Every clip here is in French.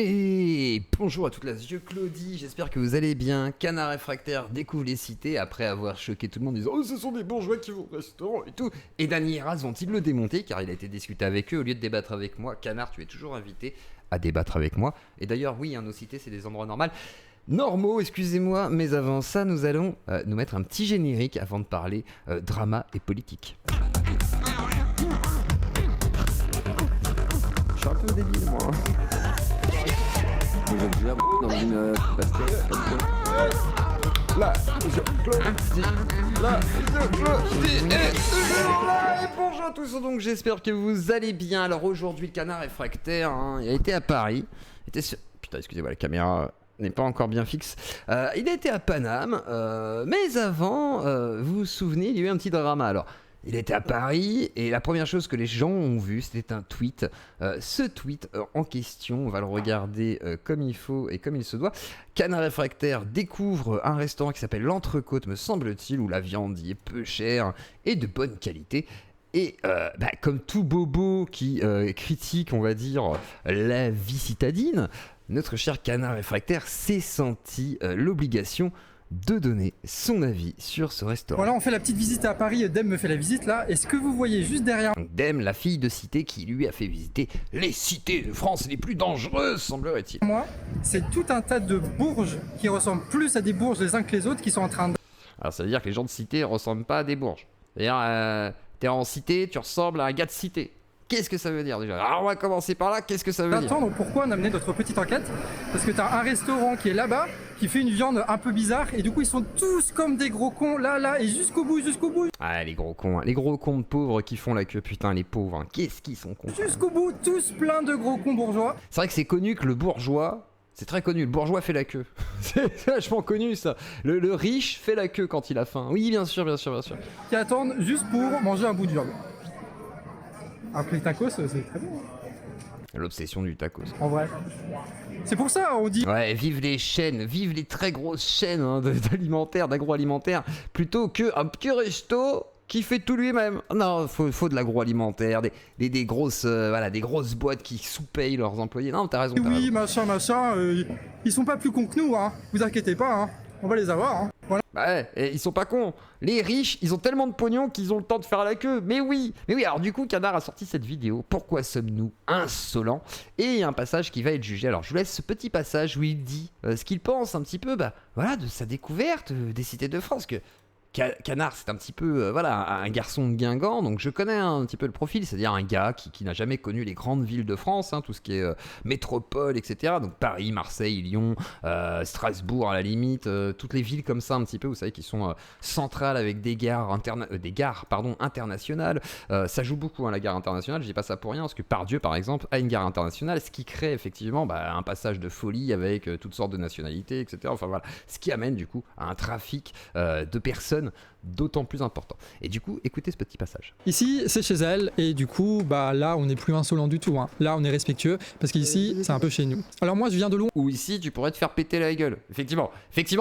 Et bonjour à toute la Claudie, j'espère que vous allez bien. Canard Réfractaire découvre les cités après avoir choqué tout le monde en disant « Oh, ce sont des bourgeois qui vont au restaurant et tout !» Et Dany et Raz vont-ils le démonter car il a été discuté avec eux au lieu de débattre avec moi. Canard, tu es toujours invité à débattre avec moi. Et d'ailleurs, oui, nos cités, c'est des endroits normaux, excusez-moi, mais avant ça, nous allons nous mettre un petit générique avant de parler drama et politique. Je suis un peu débile, moi. Vous êtes déjà dans une basket Là, et bonjour à tous, donc j'espère que vous allez bien. Alors aujourd'hui, le Canard Réfractaire, il a été à Paris. Putain, excusez-moi, la caméra n'est pas encore bien fixe. Il a été à Paname, mais avant, vous vous souvenez, il y a eu un petit drama. Alors, il était à Paris et la première chose que les gens ont vu, c'était un tweet. Ce tweet en question, on va le regarder comme il faut et comme il se doit. Canard Réfractaire découvre un restaurant qui s'appelle l'Entrecôte, me semble-t-il, où la viande y est peu chère et de bonne qualité. Et comme tout bobo qui critique, on va dire, la vie citadine, notre cher Canard Réfractaire s'est senti l'obligation de donner son avis sur ce restaurant. Voilà, on fait la petite visite à Paris, Dem me fait la visite là, et ce que vous voyez juste derrière... Dem, la fille de cité qui lui a fait visiter les cités de France les plus dangereuses, semblerait-il. Moi, c'est tout un tas de bourges qui ressemblent plus à des bourges les uns que les autres qui sont en train de... Alors ça veut dire que les gens de cité ressemblent pas à des bourges. C'est-à-dire, t'es en cité, tu ressembles à un gars de cité. Qu'est-ce que ça veut dire déjà? Alors on va commencer par là, qu'est-ce que ça veut dire? Donc pourquoi on a mené notre petite enquête? Parce que t'as un restaurant qui est là-bas, qui fait une viande un peu bizarre, et du coup ils sont tous comme des gros cons, là, et jusqu'au bout. Ah, les gros cons de pauvres qui font la queue, putain, les pauvres, qu'est-ce qu'ils sont cons. Jusqu'au bout, tous plein de gros cons bourgeois. C'est vrai que c'est connu que le bourgeois, c'est très connu, le bourgeois fait la queure. C'est vachement connu ça. Le riche fait la queue quand il a faim. Oui, bien sûr. Qui attendent juste pour manger un bout de viande. Après le tacos, c'est très bon. L'obsession du tacos. En vrai. C'est pour ça, on dit... Ouais, vive les chaînes, vive les très grosses chaînes d'agroalimentaire, plutôt qu'un petit resto qui fait tout lui-même. Non, faut de l'agroalimentaire, des grosses boîtes qui sous-payent leurs employés. Non, t'as raison. Oui, machin, ils sont pas plus cons que nous, hein. Vous inquiétez pas, hein. On va les avoir, hein. Voilà. Ouais, et ils sont pas cons. Les riches, ils ont tellement de pognon qu'ils ont le temps de faire la queue. Mais oui, alors du coup, Canard a sorti cette vidéo. Pourquoi sommes-nous insolents? Et il y a un passage qui va être jugé. Alors je vous laisse ce petit passage où il dit ce qu'il pense un petit peu, de sa découverte des cités de France. Que Canard, c'est un petit peu un garçon de Guingamp, donc je connais un petit peu le profil, c'est-à-dire un gars qui n'a jamais connu les grandes villes de France, tout ce qui est métropole, etc. Donc Paris, Marseille, Lyon, Strasbourg à la limite, toutes les villes comme ça un petit peu, vous savez, qui sont centrales avec des gares internationales. Ça joue beaucoup la gare internationale, je dis pas ça pour rien, parce que Pardieu par exemple a une gare internationale, ce qui crée effectivement un passage de folie avec toutes sortes de nationalités, etc. Enfin voilà, ce qui amène du coup à un trafic de personnes d'autant plus important. Et du coup, écoutez ce petit passage. Ici, c'est chez elle, et du coup, là, on n'est plus insolent du tout. Là, on est respectueux, parce qu'ici, c'est un peu chez nous. Alors moi, je viens de loin. Ou ici, tu pourrais te faire péter la gueule. Effectivement,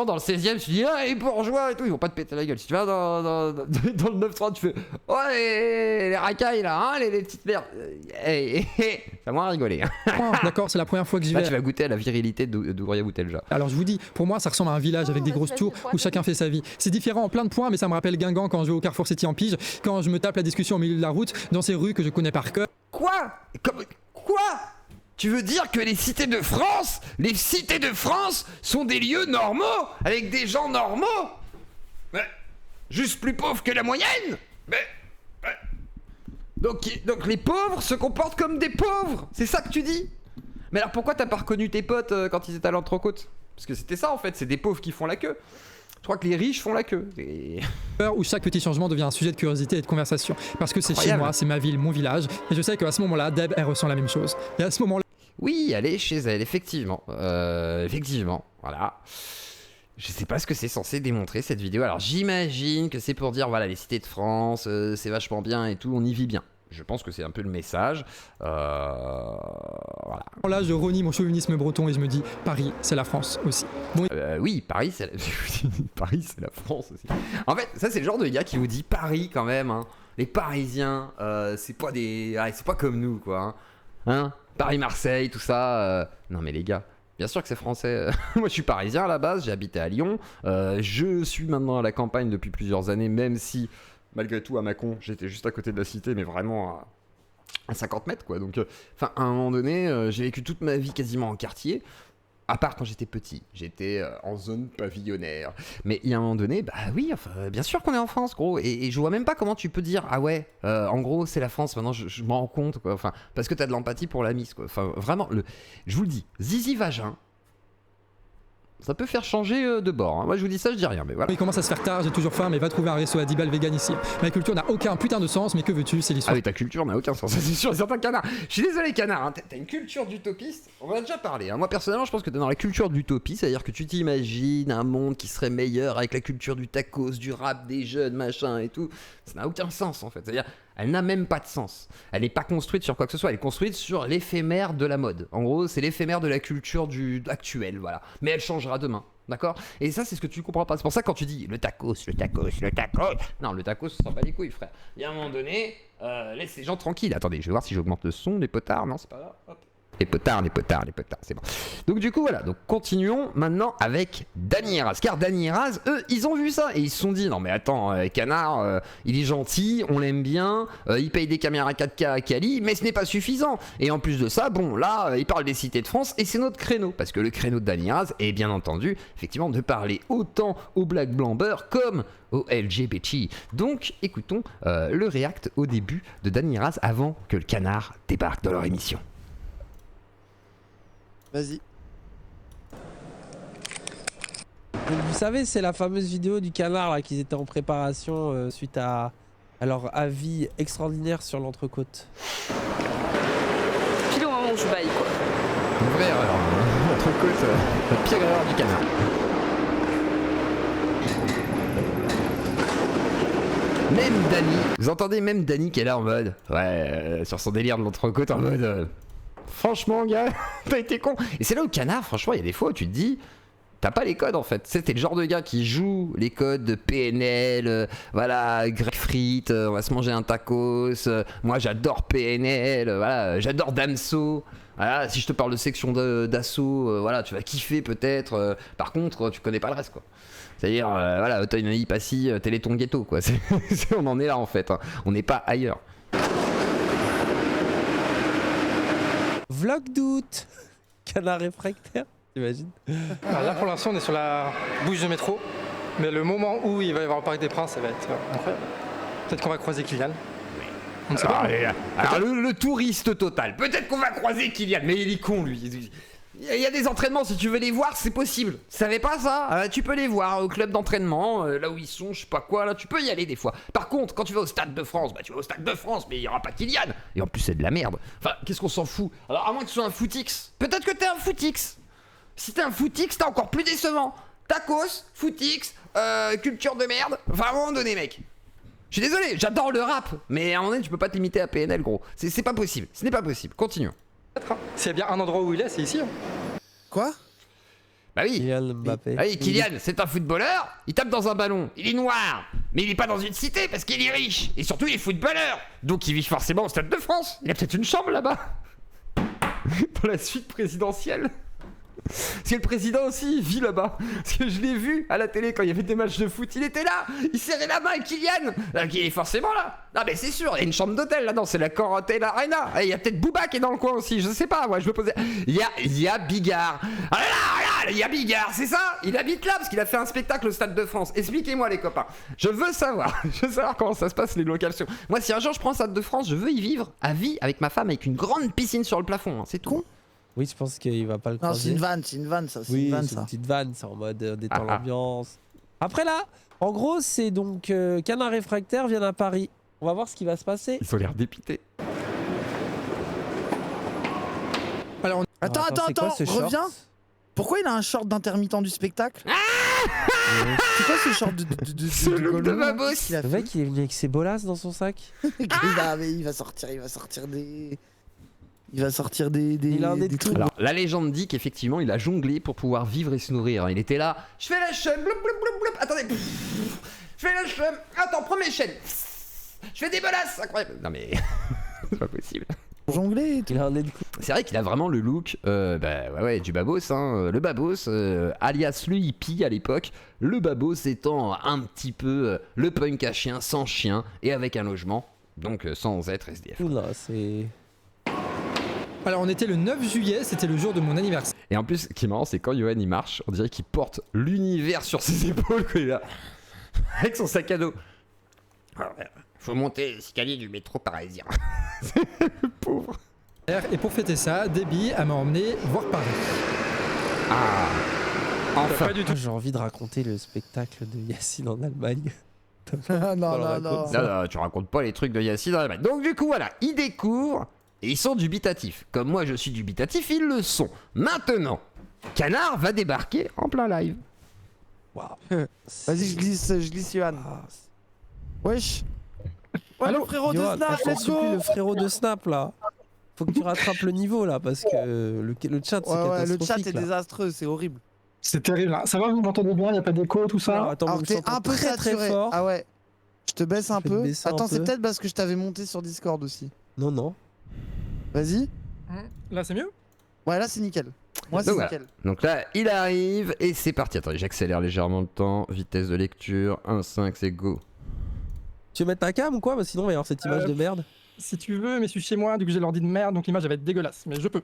dans le 16e, tu dis « Ah, les bourgeois et tout, ils vont pas te péter la gueule. » Si tu vas dans le 9-3, tu fais « Oh, les racailles, là, les petites merdes. » Ça m'a rigolé. D'accord, c'est la première fois que j'y vais. Là, tu vas goûter à la virilité d'Ouria Boutelja. Alors, je vous dis, pour moi, ça ressemble à un village avec des grosses tours où chacun fait sa vie. C'est différent en plein de points, mais ça me rappelle Guingamp quand je vais au Carrefour City en Pige, quand je me tape la discussion au milieu de la route, dans ces rues que je connais par cœur. Quoi? Tu veux dire que les cités de France sont des lieux normaux, avec des gens normaux? Mais juste plus pauvres que la moyenne? Donc les pauvres se comportent comme des pauvres, c'est ça que tu dis? Mais alors pourquoi t'as pas reconnu tes potes quand ils étaient à l'Entrecôte? Parce que c'était ça en fait, c'est des pauvres qui font la queue. Je crois que les riches font la queue. Où chaque petit changement devient un sujet de curiosité et de conversation. Parce que c'est chez moi, c'est ma ville, mon village. Et je sais qu'à ce moment-là, Deb, elle ressent la même chose. Et à ce moment-là... Oui, elle est chez elle, effectivement. Voilà. Je sais pas ce que c'est censé démontrer cette vidéo. Alors j'imagine que c'est pour dire, les cités de France, c'est vachement bien et tout, on y vit bien. Je pense que c'est un peu le message. Voilà. Là, je renie mon chauvinisme breton et je me dis, Paris, c'est la France aussi. Bon, oui, Paris, c'est la France aussi. En fait, ça, c'est le genre de gars qui vous dit Paris quand même. Les Parisiens, c'est pas comme nous, quoi. Hein, Paris-Marseille, tout ça. Non mais les gars, bien sûr que c'est français. Moi je suis parisien à la base, j'ai habité à Lyon. Je suis maintenant à la campagne depuis plusieurs années, même si malgré tout à Mâcon, j'étais juste à côté de la cité, mais vraiment à 50 mètres quoi. Donc à un moment donné, j'ai vécu toute ma vie quasiment en quartier. À part quand j'étais petit, j'étais en zone pavillonnaire. Mais il y a un moment donné, bah oui, enfin, bien sûr qu'on est en France, gros. Et je vois même pas comment tu peux dire, ah ouais, en gros, c'est la France, maintenant je m'en rends compte, quoi. Enfin, parce que t'as de l'empathie pour la Miss, quoi. Enfin, vraiment, je vous le dis, zizi vagin, ça peut faire changer de bord. Hein. Moi, je vous dis ça, je dis rien, mais voilà. Il commence à se faire tard, j'ai toujours faim, mais va trouver un resto à 10 balles vegan ici. Ma culture n'a aucun putain de sens, mais que veux-tu, c'est Ah l'histoire. oui, ta culture n'a aucun sens, c'est sûr, certains canards. Je suis désolé, canard, hein, t'as une culture d'utopiste, on en a déjà parlé. Hein. Moi, personnellement, je pense que t'es dans la culture d'utopie, c'est-à-dire que tu t'imagines un monde qui serait meilleur avec la culture du tacos, du rap, des jeunes, machin et tout. Ça n'a aucun sens, en fait. C'est-à-dire, elle n'a même pas de sens. Elle n'est pas construite sur quoi que ce soit, elle est construite sur l'éphémère de la mode. En gros, c'est l'éphémère de la culture actuelle, voilà. Mais elle changera demain. D'accord? Et ça, c'est ce que tu comprends pas. C'est pour ça que quand tu dis le tacos. Non, le tacos, ça s'en bat les couilles, frère. Il y a un moment donné, laisse les gens tranquilles. Attendez, je vais voir si j'augmente le son des potards. Non, c'est pas là. Hop. Les potards, c'est bon. Donc du coup, voilà. Donc continuons maintenant avec Dany et Raz. Car Dany et Raz, eux, ils ont vu ça. Et ils se sont dit, non mais attends, Canard, il est gentil, on l'aime bien, il paye des caméras 4K à Cali, mais ce n'est pas suffisant. Et en plus de ça, bon, là, il parle des cités de France, et c'est notre créneau. Parce que le créneau de Dany et Raz est bien entendu, effectivement, de parler autant aux black blancs comme aux LGBT. Donc, écoutons le react au début de Dany et Raz avant que le Canard débarque dans leur émission. Vas-y. Donc, vous savez, c'est la fameuse vidéo du Canard là qu'ils étaient en préparation suite à leur avis extraordinaire sur l'entrecôte. Pile au moment où je baille quoi. Une vraie erreur, hein. L'entrecôte, la pire erreur du Canard. Même Dany, vous entendez même Dany qui est là en mode, ouais, sur son délire de l'entrecôte en mode, franchement gars, t'as été con. Et c'est là où Canard, franchement, il y a des fois où tu te dis, t'as pas les codes en fait. C'était le genre de gars qui joue les codes de PNL, voilà, grec frites, on va se manger un tacos, moi j'adore PNL, voilà, j'adore Damso. Voilà, si je te parle de section d'assaut, voilà, tu vas kiffer peut-être. Par contre, tu connais pas le reste quoi. C'est-à-dire, voilà, autonomie, passy, Téléthon ghetto quoi. On en est là en fait. Hein. On n'est pas ailleurs. Vlog d'août. Canard réfractaire, t'imagines? Alors là, pour l'instant, on est sur la bouche de métro. Mais le moment où il va y avoir le Parc des Princes, ça va être incroyable. Peut-être qu'on va croiser Kylian. On ne sait pas. Alors le touriste total. Peut-être qu'on va croiser Kylian, mais il est con lui. Il y a des entraînements, si tu veux les voir, c'est possible. Tu savais pas ça? Tu peux les voir au club d'entraînement, là où ils sont, je sais pas quoi, là, tu peux y aller des fois. Par contre, quand tu vas au Stade de France, bah tu vas au Stade de France, mais il y aura pas Kylian. Et en plus, c'est de la merde. Enfin, qu'est-ce qu'on s'en fout? Alors, à moins que tu sois un footix. Peut-être que t'es un footix. Si t'es un footix, t'es encore plus décevant. Tacos, footix, culture de merde. Enfin, à un moment donné, mec. Je suis désolé, j'adore le rap, mais à un moment donné, tu peux pas te limiter à PNL, gros. C'est pas possible. Ce n'est pas possible. Continuons. S'il y a bien un endroit où il est, c'est ici. Hein. Quoi? Bah oui. Kylian Mbappé. Ah oui, Kylian, c'est un footballeur, il tape dans un ballon, il est noir, mais il est pas dans une cité parce qu'il est riche, et surtout il est footballeur, donc il vit forcément au Stade de France, il a peut-être une chambre là-bas, pour la suite présidentielle. Parce que le président aussi, il vit là-bas. Parce que je l'ai vu à la télé quand il y avait des matchs de foot, il était là, il serrait la main avec Kylian. Donc il est forcément là. Non mais c'est sûr, il y a une chambre d'hôtel là-dedans, c'est la Corotel Arena. Et il y a peut-être Booba qui est dans le coin aussi, je sais pas, moi je me posais. Il y a Bigard. Ah là, il y a Bigard, c'est ça? Il habite là parce qu'il a fait un spectacle au Stade de France. Expliquez-moi les copains. Je veux savoir comment ça se passe les locations. Moi si un jour je prends le Stade de France, je veux y vivre à vie avec ma femme avec une grande piscine sur le plafond, hein. C'est tout. Oui, je pense qu'il va pas le Non, croiser. c'est une vanne, ça. C'est Oui, une vanne, c'est ça. une petite vanne, c'est en mode détend l'ambiance. Après là, en gros, c'est donc Canard réfractaire vient à Paris. On va voir ce qui va se passer. Ils ont l'air dépités. Alors, Attends, c'est quoi ce short? reviens. Pourquoi il a un short d'intermittent du spectacle? C'est quoi ce short Ce look de ma Gollum, bosse. qu'est-ce qu'il a Le fait mec, il est venu avec ses bolasses dans son sac. Il va sortir des... Il va sortir des Il a un des des trucs. Alors, la légende dit qu'effectivement, il a jonglé pour pouvoir vivre et se nourrir. Il était là, je fais la chaîne, bloup, bloup, bloup, bloup. Attendez, je fais la chaîne, attends, prends mes chaînes. Je fais des bolasses, incroyable. Non mais, c'est pas possible. Jongler et tout. Il a un nez de clou. C'est vrai qu'il a vraiment le look du babos, hein. Le babos, alias le hippie à l'époque. Le babos étant un petit peu le punk à chien sans chien et avec un logement, donc sans être SDF. Oula, c'est. Alors on était le 9 juillet, c'était le jour de mon anniversaire. Et en plus, ce qui est marrant, c'est quand Johan il marche, on dirait qu'il porte l'univers sur ses épaules, quoi, il est là, avec son sac à dos. Faut monter l'escalier du métro parisien. Le pauvre. Et pour fêter ça, Debbie m'a emmené voir Paris. Ah, enfin. Pas du tout. J'ai envie de raconter le spectacle de Yacine en Allemagne. non, non, Voilà, non. comme Non, tu racontes pas les trucs de Yacine dans la main. Donc du coup, voilà, ils découvrent et ils sont dubitatifs. Comme moi, je suis dubitatif, ils le sont. Maintenant, Canard va débarquer en plein live. Waouh. Vas-y, je glisse Johan. Ah, Wesh. Ouais, Allô, le frérot de Johan, Snap, j'en let's suis plus, go. le frérot de Snap là. Faut que tu rattrapes le niveau là parce que le chat c'est Ouais, le catastrophique. chat est là. désastreux, c'est horrible. C'est terrible. Hein. Ça va, vous m'entendez bien, y a pas d'écho, tout ça. Alors, attends, Alors vous t'es me sentez un peu très saturé. fort. Ah ouais. Je te baisse un Je vais te peu. baisser un Attends, c'est peu. peut-être parce que je t'avais monté sur Discord aussi. Non, non. Vas-y. Là c'est mieux. Ouais, là c'est nickel. Moi c'est Donc, voilà. nickel. Donc là, il arrive et c'est parti. Attendez, j'accélère légèrement le temps. Vitesse de lecture, 1.5, c'est go. Tu veux mettre ta cam ou quoi? Sinon, il va y avoir cette image de merde. Si tu veux, mais je suis chez moi, du coup j'ai l'ordi de merde, donc l'image va être dégueulasse, mais je peux.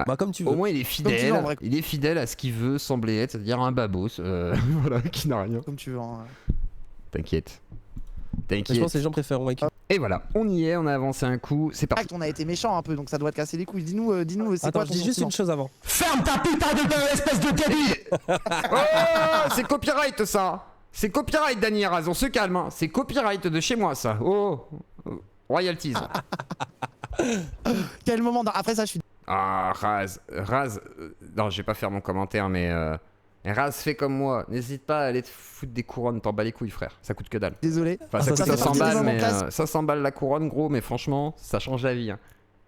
Bah, comme tu veux. Au moins, il est tu veux, en fidèle. vrai. Il est fidèle à ce qu'il veut sembler être, c'est-à-dire un babos, voilà, qui n'a rien. Comme tu veux. Hein. T'inquiète. Mais je pense T'inquiète. que les gens préfèrent avec. Et voilà, on y est, on a avancé un coup, c'est parti. On a été méchant un peu, donc ça doit te casser les couilles. Dis-nous, c'est Attends, quoi je ton dis juste sentiment une chose avant. Ferme ta putain de gueule, espèce de débile. Oh, c'est copyright ça. C'est copyright, Dany Raz, on se calme. Hein. C'est copyright de chez moi ça. Oh, royalties. Quel moment après ça, je suis. Ah, Raz, non, je vais pas faire mon commentaire, mais Raz, fais comme moi. N'hésite pas à aller te foutre des couronnes, t'en bas les couilles, frère. Ça coûte que dalle. Désolé. Enfin, Ah, ça ça coûte fait 500 partie des balles, moments mais classe. 500 balles la couronne, gros, mais franchement, ça change la vie. Hein.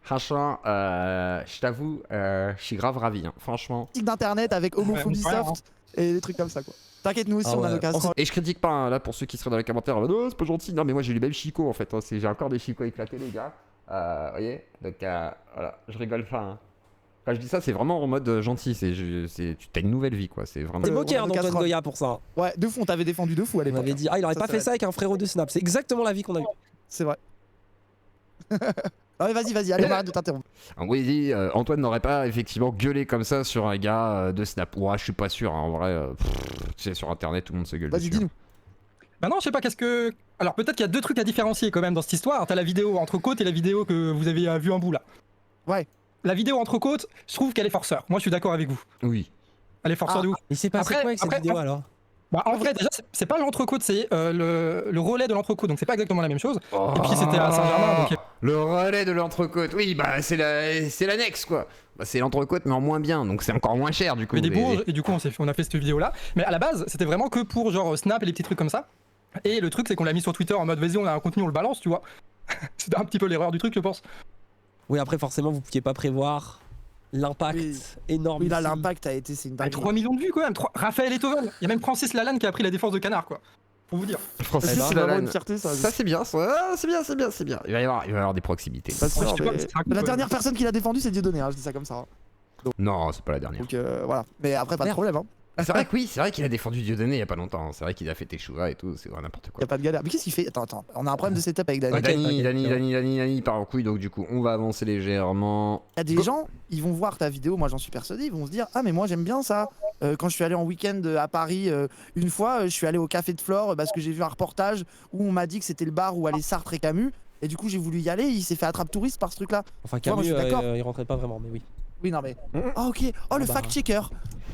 Franchement, je t'avoue, je suis grave ravi. Hein. Franchement. D'internet avec homophobie Ouais, soft et des trucs comme ça quoi. T'inquiète, nous aussi Ah on a ouais. nos casseroles. Et je critique pas, hein, là, pour ceux qui seraient dans les commentaires, non, c'est pas gentil. Non, mais moi j'ai eu les mêmes chicots en fait. Hein. J'ai encore des chicots éclatés, les gars. Vous voyez. Donc voilà, je rigole pas. Hein. Quand je dis ça, c'est vraiment en mode gentil. Tu t'as une nouvelle vie, quoi. C'est vraiment. T'es on a moqué nos d'Antoine casseroles. Goya pour ça. Ouais, de fou, on t'avait défendu de fou à On l'époque. avait dit, il aurait Ça, pas ça fait va ça avec un frérot de Snap. C'est exactement la vie qu'on a eue. C'est vrai. Ah ouais, vas-y, allez, on arrête de t'interrompre. Oui, Antoine n'aurait pas effectivement gueulé comme ça sur un gars de Snap. Ouais, je suis pas sûr. Hein, en vrai, tu sais, sur internet, tout le monde se gueule. Vas-y, dessus, dis-nous. Bah non, je sais pas, qu'est-ce que. Alors peut-être qu'il y a deux trucs à différencier quand même dans cette histoire. T'as la vidéo entre côtes et la vidéo que vous avez vu un bout là. Ouais. La vidéo entre côtes, je trouve qu'elle est forceur. Moi je suis d'accord avec vous. hein. Oui. Elle est forceur de ouf. Il s'est passé Après- quoi avec cette après- vidéo alors? Bah en vrai, déjà, c'est pas l'entrecôte, c'est le relais de l'entrecôte, donc c'est pas exactement la même chose. Et puis c'était à Saint-Germain, donc. Le relais de l'entrecôte. Oui, bah c'est l'annexe quoi. Bah, c'est l'entrecôte mais en moins bien, donc c'est encore moins cher du coup. Mais des Et- bourges, et du coup on a fait cette vidéo là. Mais à la base, c'était vraiment que pour genre Snap et les petits trucs comme ça. Et le truc, c'est qu'on l'a mis sur Twitter en mode vas-y, on a un contenu, on le balance, tu vois. C'était un petit peu l'erreur du truc, je pense. Oui, après, forcément, vous pouviez pas prévoir l'impact Oui. énorme. Oui, là, ici. l'impact a été, c'est une Bah, dinguerie. 3 millions de vues quand même. Raphaël Etoven. Il y a même Francis Lalanne qui a pris la défense de Canard, quoi. Pour vous dire. Francis C'est Lalanne. vraiment une fierté, ça. Ça c'est bien, c'est bien. Il va y avoir des proximités. Pas sûr, je sais pas, mais- mais c'est un coup, La ouais. dernière personne qui l'a défendu, c'est Dieudonné, hein, je dis ça comme ça. Non, c'est pas la dernière. Donc voilà. Mais après, pas de Merde. problème, hein. C'est vrai que oui, c'est vrai qu'il a défendu Dieudonné il y a pas longtemps. C'est vrai qu'il a fait Teshuva et tout, c'est vrai n'importe Y quoi. a pas de galère. Mais qu'est-ce qu'il fait? Attends, on a un problème de setup avec Dani. Ouais, T'inquiète, Dany part en couille, donc du coup on va avancer légèrement. Il y a des Go. gens, ils vont voir ta vidéo, moi j'en suis persuadé, ils vont se dire ah mais moi j'aime bien ça. Quand je suis allé en week-end à Paris, une fois, je suis allé au Café de Flore parce que j'ai vu un reportage où on m'a dit que c'était le bar où allaient Sartre et Camus. Et du coup j'ai voulu y aller, il s'est fait attrape touriste par ce truc là. Enfin, moi, je Camus, suis d'accord. il rentrait pas vraiment, mais oui. Oui non mais. Ah ok, oh le bah. fact-checker.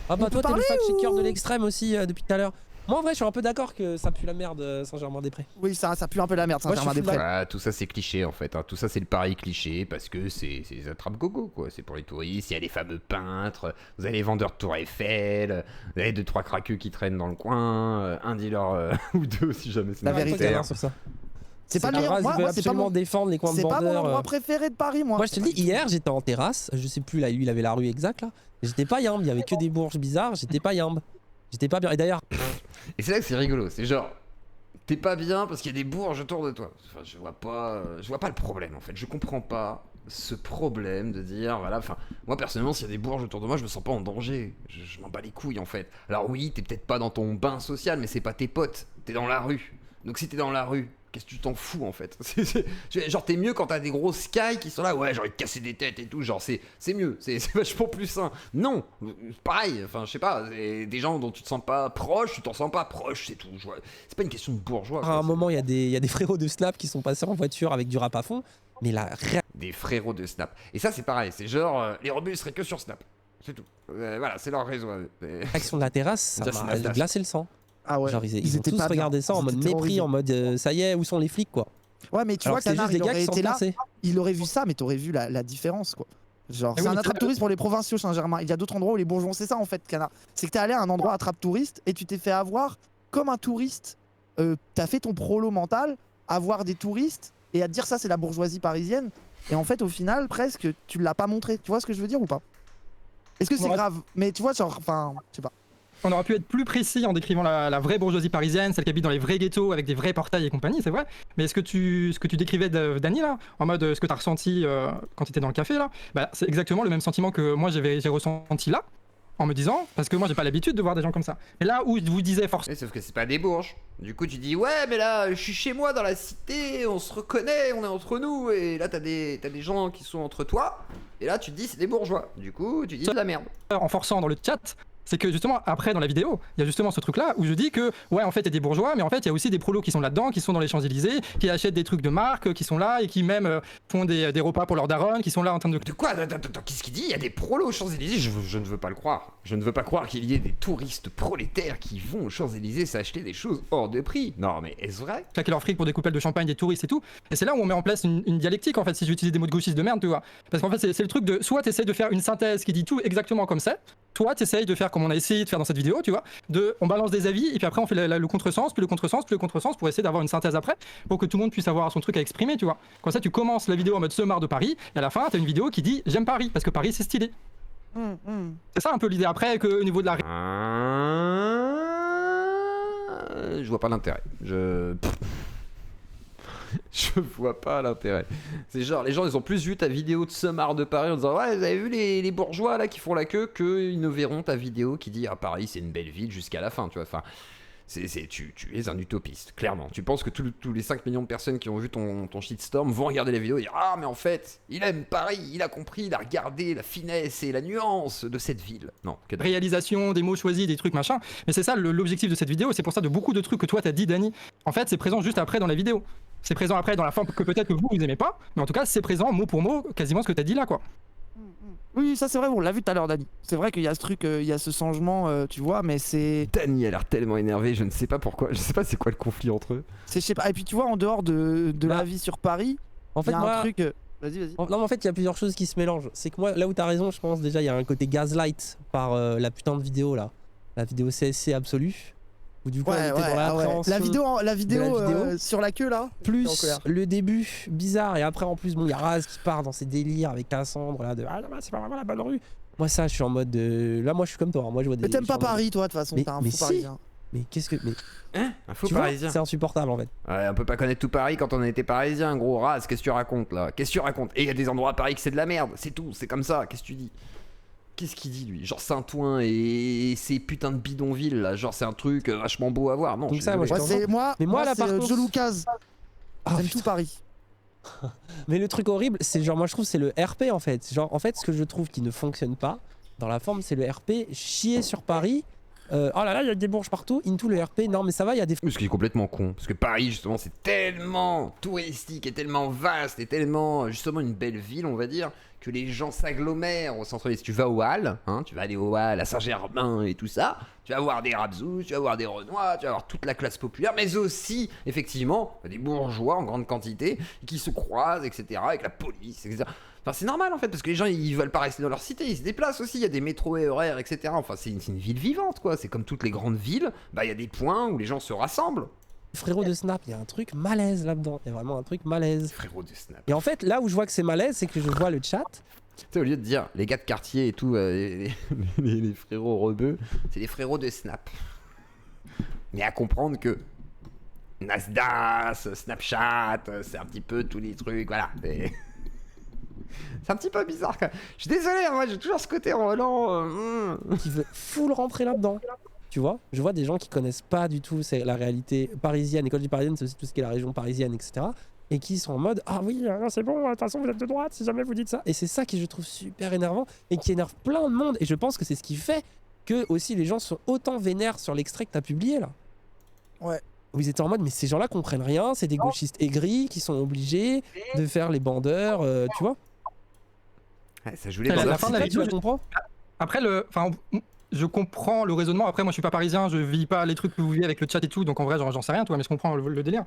Ah bah, On toi, peut t'es le parler fact-checker ou- de l'extrême aussi depuis tout à l'heure. Moi, en vrai, je suis un peu d'accord que ça pue la merde, Saint-Germain-des-Prés. Oui ça pue un peu la merde, Moi, je suis Saint-Germain-des-Prés. Voilà, tout ça c'est cliché en fait. Hein. Tout ça c'est le pari cliché parce que c'est des attrape-gogo quoi. C'est pour les touristes. Il y a les fameux peintres. Vous avez les vendeurs de Tour Eiffel. Vous avez 2-3 craqueux qui traînent dans le coin. Un dealer ou deux si jamais c'est La nécessaire. vérité, sur ça. C'est pas le Arras, meilleur. il Moi, veut moi, c'est pas absolument mon. défendre les coins de C'est pas mon vendeurs. endroit préféré de Paris moi. Moi, je te le dis, hier, j'étais en terrasse. Je sais plus, là, lui, il avait la rue exacte, là. J'étais pas yambe, il y avait que des bourges bizarres. J'étais pas yambe. J'étais pas bien. Et d'ailleurs, Et c'est là que c'est rigolo. C'est genre t'es pas bien parce qu'il y a des bourges autour de toi. Enfin, je vois pas le problème en fait. Je comprends pas ce problème de dire, voilà, enfin, moi personnellement, s'il y a des bourges autour de moi, je me sens pas en danger. Je m'en bats les couilles en fait. Alors oui, t'es peut-être pas dans ton bain social, mais c'est pas tes potes. T'es dans la rue. Donc si t'es dans la rue, qu'est-ce que tu t'en fous en fait? Genre t'es mieux quand t'as des gros sky qui sont là, ouais, j'ai envie de casser des têtes et tout, genre c'est mieux, c'est vachement plus sain. Non, pareil, enfin je sais pas, des gens dont tu te sens pas proche, tu t'en sens pas proche, c'est tout. C'est pas une question de bourgeois. À un moment, il y a des frérots de Snap qui sont passés en voiture avec du rap à fond, mais la Des frérots de Snap. Et ça c'est pareil, c'est genre, les rebuts seraient que sur Snap. C'est tout. Voilà, c'est leur réseau. réaction de la terrasse, ça Dire, c'est m'a la tasse. glacé le sang. Ah ouais. Genre, ils ont étaient tous pas bien. regardé ça en Ils mode étaient mépris, horribles. en mode ça y est, où sont les flics quoi. Ouais, mais tu Alors vois, que c'est Canard, juste des il gars aurait qui sont été là, placés. il aurait vu ça, mais t'aurais vu la différence, quoi. Genre, Ah c'est oui, un mais attrape-touriste pour les provinciaux Saint-Germain. Il y a d'autres endroits où les bourgeons, c'est ça en fait, Canard. C'est que t'es allé à un endroit attrape-touriste et tu t'es fait avoir comme un touriste. T'as fait ton prolo mental, à voir des touristes et à te dire ça, c'est la bourgeoisie parisienne. Et en fait, au final, presque, tu l'as pas montré. Tu vois ce que je veux dire ou pas? Est-ce que c'est Ouais. grave? Mais tu vois, genre, enfin, je sais pas. On aurait pu être plus précis en décrivant la vraie bourgeoisie parisienne, celle qui habite dans les vrais ghettos avec des vrais portails et compagnie, c'est vrai. Mais ce que tu décrivais, Dany, là, en mode ce que tu as ressenti quand tu étais dans le café, là, bah, c'est exactement le même sentiment que moi j'ai ressenti là, en me disant, parce que moi j'ai pas l'habitude de voir des gens comme ça. Mais là où je vous disais forcément. Ouais, sauf que c'est pas des bourges. Du coup, tu dis, ouais, mais là, je suis chez moi dans la cité, on se reconnaît, on est entre nous, et là, t'as des gens qui sont entre toi, et là, tu te dis, c'est des bourgeois. Du coup, tu dis de la merde. En forçant dans le chat, c'est que justement après dans la vidéo, il y a justement ce truc là où je dis que ouais en fait il y a des bourgeois, mais en fait il y a aussi des prolos qui sont là-dedans, qui sont dans les Champs-Élysées, qui achètent des trucs de marque, qui sont là et qui même font des repas pour leurs darons, qui sont là en train de... De quoi? Attends, qu'est-ce qu'il dit? Il y a des prolos aux Champs-Élysées? Je ne veux pas le croire. Je ne veux pas croire qu'il y ait des touristes prolétaires qui vont aux Champs-Élysées s'acheter des choses hors de prix. Non, mais est-ce vrai? claquer leur fric pour des coupelles de champagne des touristes et tout. Et c'est là où on met en place une dialectique en fait, si j'utilise des mots de gauchistes de merde, tu vois. Parce qu'en fait c'est le truc de soit t'essayes de faire une synthèse qui dit tout exactement comme c'est, soit t'essayes de faire comme on a essayé de faire dans cette vidéo, tu vois, on balance des avis et puis après on fait le contresens, puis le contresens, puis le contresens pour essayer d'avoir une synthèse après, pour que tout le monde puisse avoir son truc à exprimer, tu vois. Comme ça tu commences la vidéo en mode se marre de Paris, et à la fin t'as une vidéo qui dit j'aime Paris, parce que Paris c'est stylé. C'est ça un peu l'idée après qu'au niveau de la... Je vois pas l'intérêt. Je vois pas l'intérêt. C'est genre, les gens ils ont plus vu ta vidéo de se marre de Paris en disant ouais, vous avez vu les bourgeois là qui font la queue, qu'ils ne verront ta vidéo qui dit ah Paris c'est une belle ville jusqu'à la fin, tu vois. Enfin, tu es un utopiste, clairement. Tu penses que tous les 5 millions de personnes qui ont vu ton shitstorm vont regarder la vidéo et dire ah mais en fait il aime Paris, il a compris, il a regardé la finesse et la nuance de cette ville. Non, que dalle. réalisation, des mots choisis, des trucs machin. Mais c'est ça l'objectif de cette vidéo, c'est pour ça de beaucoup de trucs que toi t'as dit Dany, en fait c'est présent juste après dans la vidéo. C'est présent après dans la forme que peut-être que vous aimez pas, mais en tout cas c'est présent mot pour mot quasiment ce que t'as dit là quoi. Oui, ça c'est vrai, on l'a vu tout à l'heure, Dany. C'est vrai qu'il y a ce truc, il y a ce changement, tu vois, mais c'est. Dany a l'air tellement énervé, je ne sais pas pourquoi, je sais pas c'est quoi le conflit entre eux. Je sais pas. Et puis tu vois, en dehors de Bah, la vie sur Paris, En il fait y a moi, un truc. Vas-y. non mais en fait il y a plusieurs choses qui se mélangent. C'est que moi là où t'as raison, je pense déjà il y a un côté gaslight par la putain de vidéo là, la vidéo CSC absolue. Où du coup on était dans ah ouais. l'appréhension. La vidéo, vidéo. sur la queue là. J'étais en Plus colère. le début bizarre et après en plus bon il y a Raz qui part dans ses délires avec Cassandre là de ah non, c'est pas vraiment la bonne rue. Moi ça je suis en mode là moi je suis comme toi, moi je vois des. Mais t'aimes je suis pas en mode, Paris, toi, de toute façon. Mais- T'es un mais fou si. parisien. Mais qu'est-ce que mais Hein? Un faux tu vois, parisien. c'est insupportable en fait. Ouais, on peut pas connaître tout Paris quand on a été parisien, gros Raz, qu'est-ce que tu racontes là? Qu'est-ce que tu racontes? Et il y a des endroits à Paris que c'est de la merde, c'est tout, c'est comme ça, qu'est-ce que tu dis? Qu'est-ce qu'il dit lui? Genre Saint-Ouen et ces putains de bidonvilles là, genre c'est un truc vachement beau à voir, non? Donc je suis ça, moi, désolé. Ouais, c'est moi. Mais moi, là, c'est par contre- Joe Lucas. Ah, J'aime putain. tout Paris. Mais le truc horrible, c'est genre moi je trouve c'est le RP en fait. Genre en fait ce que je trouve qui ne fonctionne pas dans la forme, c'est le RP chier sur Paris. Oh là là, il y a des bourges partout. Into le RP, non mais ça va, il y a des. Ce qui est complètement con, parce que Paris justement c'est tellement touristique et tellement vaste et tellement justement une belle ville on va dire, que les gens s'agglomèrent au centre-ville. Si tu vas au Halles, hein, tu vas aller au Halles, à Saint-Germain et tout ça, tu vas voir des Rabzous, tu vas voir des Renois, tu vas voir toute la classe populaire, mais aussi effectivement des bourgeois en grande quantité qui se croisent, etc., avec la police, etc. Enfin, c'est normal en fait, parce que les gens ils veulent pas rester dans leur cité, ils se déplacent aussi, il y a des métros et RER, etc. Enfin, c'est une ville vivante quoi, c'est comme toutes les grandes villes, bah il y a des points où les gens se rassemblent. Frérot de Snap, il y a un truc malaise là-dedans. Il y a vraiment un truc malaise. Frérot de Snap. Et en fait, là où je vois que c'est malaise, c'est que je vois le chat. Tu sais, au lieu de dire les gars de quartier et tout, les frérots rebeux, c'est les frérots de Snap. Mais à comprendre que Nasdaq, Snapchat, c'est un petit peu tous les trucs, voilà. C'est un petit peu bizarre quand même. Je suis désolé, hein, moi j'ai toujours ce côté Roland. Qui veut full rentrer là-dedans. Tu vois, je vois des gens qui connaissent pas du tout c'est la réalité parisienne. Et quand je dis parisienne, c'est aussi tout ce qui est la région parisienne, etc. Et qui sont en mode ah oui, non, c'est bon, de toute façon vous êtes de droite si jamais vous dites ça. Et c'est ça qui je trouve super énervant et qui énerve plein de monde. Et je pense que c'est ce qui fait que aussi les gens sont autant vénères sur l'extrait que t'as publié là. Ouais. Où ils étaient en mode mais ces gens-là comprennent rien, c'est des gauchistes aigris qui sont obligés de faire les bandeurs, tu vois. Ouais, ça joue les À la bandeurs. fin de la Tu vidéo, comprends? Après, je comprends le raisonnement. Après, moi, je suis pas parisien, je vis pas les trucs que vous vivez avec le chat et tout, donc en vrai, j'en sais rien, tu vois, mais je comprends le délire.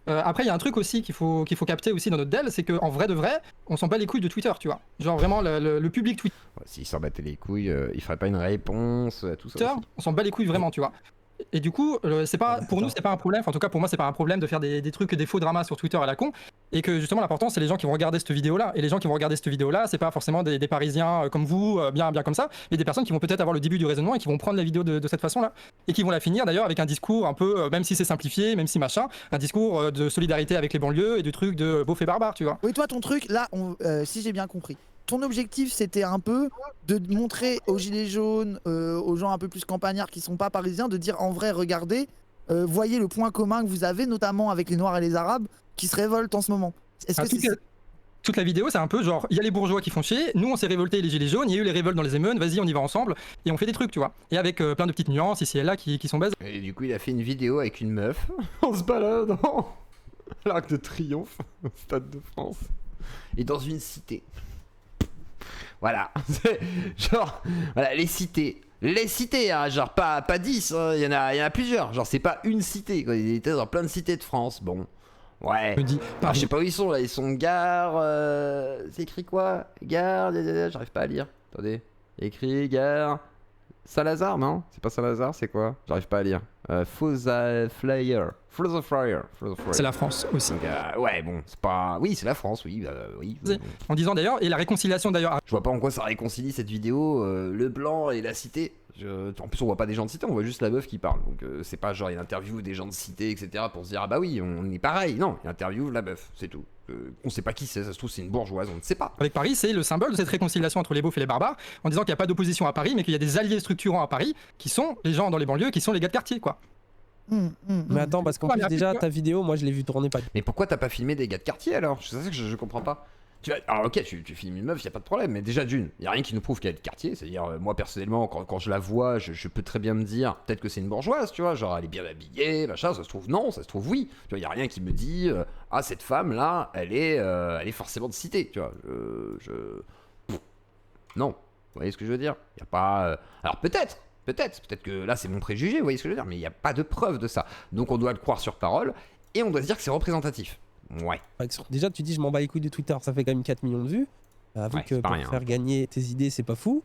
Après, il y a un truc aussi qu'il faut capter aussi dans notre DEL, c'est qu'en vrai de vrai, on s'en bat les couilles de Twitter, tu vois. Genre vraiment, le public Twitter, Ouais, s'il s'en battait les couilles, il ferait pas une réponse à tout ça. aussi. on s'en bat les couilles vraiment, tu vois. Et du coup, c'est pas, pour nous, c'est pas un problème. Enfin, en tout cas, pour moi, c'est pas un problème de faire des trucs, des faux dramas sur Twitter à la con. Et que justement, l'important, c'est les gens qui vont regarder cette vidéo-là. Et les gens qui vont regarder cette vidéo-là, c'est pas forcément des Parisiens comme vous, bien comme ça, mais des personnes qui vont peut-être avoir le début du raisonnement et qui vont prendre la vidéo de cette façon-là. Et qui vont la finir d'ailleurs avec un discours un peu, même si c'est simplifié, même si machin, un discours de solidarité avec les banlieues et du truc de beauf et barbare, tu vois. Oui, toi, ton truc, là, si j'ai bien compris, ton objectif, c'était un peu de montrer aux gilets jaunes, aux gens un peu plus campagnards qui sont pas parisiens, de dire en vrai, regardez, voyez le point commun que vous avez, notamment avec les Noirs et les Arabes, qui se révoltent en ce moment. Est-ce que c'est... Toute la vidéo, c'est un peu genre, il y a les bourgeois qui font chier, nous on s'est révoltés les gilets jaunes, il y a eu les révoltes dans les émeutes, vas-y on y va ensemble, et on fait des trucs, tu vois. Et avec plein de petites nuances ici et là qui sont baises. Et du coup, il a fait une vidéo avec une meuf en se baladant à l'Arc de Triomphe, au Stade de France, et dans une cité. Voilà, c'est genre, voilà, les cités. Les cités, hein, genre pas 10, hein, il y en a plusieurs. Genre, c'est pas une cité, quoi. Il était dans plein de cités de France, bon. Ouais. Je me dis, Ah, je sais pas où ils sont là, ils sont gare. C'est écrit quoi? Gare, j'arrive pas à lire. Attendez. Écrit gare. Saint-Lazare, non? C'est pas Saint-Lazare, c'est quoi? J'arrive pas à lire. Flyer. c'est la France aussi. Donc, ouais, bon, c'est pas. Oui, c'est la France, oui. Oui. En disant d'ailleurs, et la réconciliation d'ailleurs, Je vois pas en quoi ça réconcilie cette vidéo, le blanc et la cité. En plus, on voit pas des gens de cité, on voit juste la meuf qui parle. Donc, c'est pas genre une interview des gens de cité, etc. pour se dire, ah bah oui, on est pareil. Non, il interview la meuf, c'est tout. On sait pas qui c'est, ça se trouve, c'est une bourgeoise, on ne sait pas. avec Paris, c'est le symbole de cette réconciliation entre les beaufs et les barbares, en disant qu'il n'y a pas d'opposition à Paris, mais qu'il y a des alliés structurants à Paris, qui sont les gens dans les banlieues, qui sont les gars de quartier, quoi. Mais attends, parce qu'en Ouais, plus mais déjà après, ta vidéo, moi je l'ai vu tourner pas. Mais pourquoi t'as pas filmé des gars de quartier alors? C'est ça que je comprends pas. Alors ok, tu filmes une meuf, y a pas de problème, mais déjà d'une, y a rien qui nous prouve qu'elle est de quartier, c'est-à-dire moi personnellement, quand je la vois, je peux très bien me dire, peut-être que c'est une bourgeoise, tu vois, genre elle est bien habillée, machin, ça se trouve non, ça se trouve oui, tu vois, y a rien qui me dit, ah cette femme là, elle est forcément de cité, tu vois, non, vous voyez ce que je veux dire? Y a pas, alors peut-être que là c'est mon préjugé, vous voyez ce que je veux dire, mais il y a pas de preuve de ça, donc on doit le croire sur parole, et on doit se dire que c'est représentatif. Ouais. Déjà tu dis je m'en bats les couilles de Twitter, ça fait quand même 4 millions de vues. Avoue Ouais, que c'est pas pour rien. faire gagner tes idées c'est pas fou.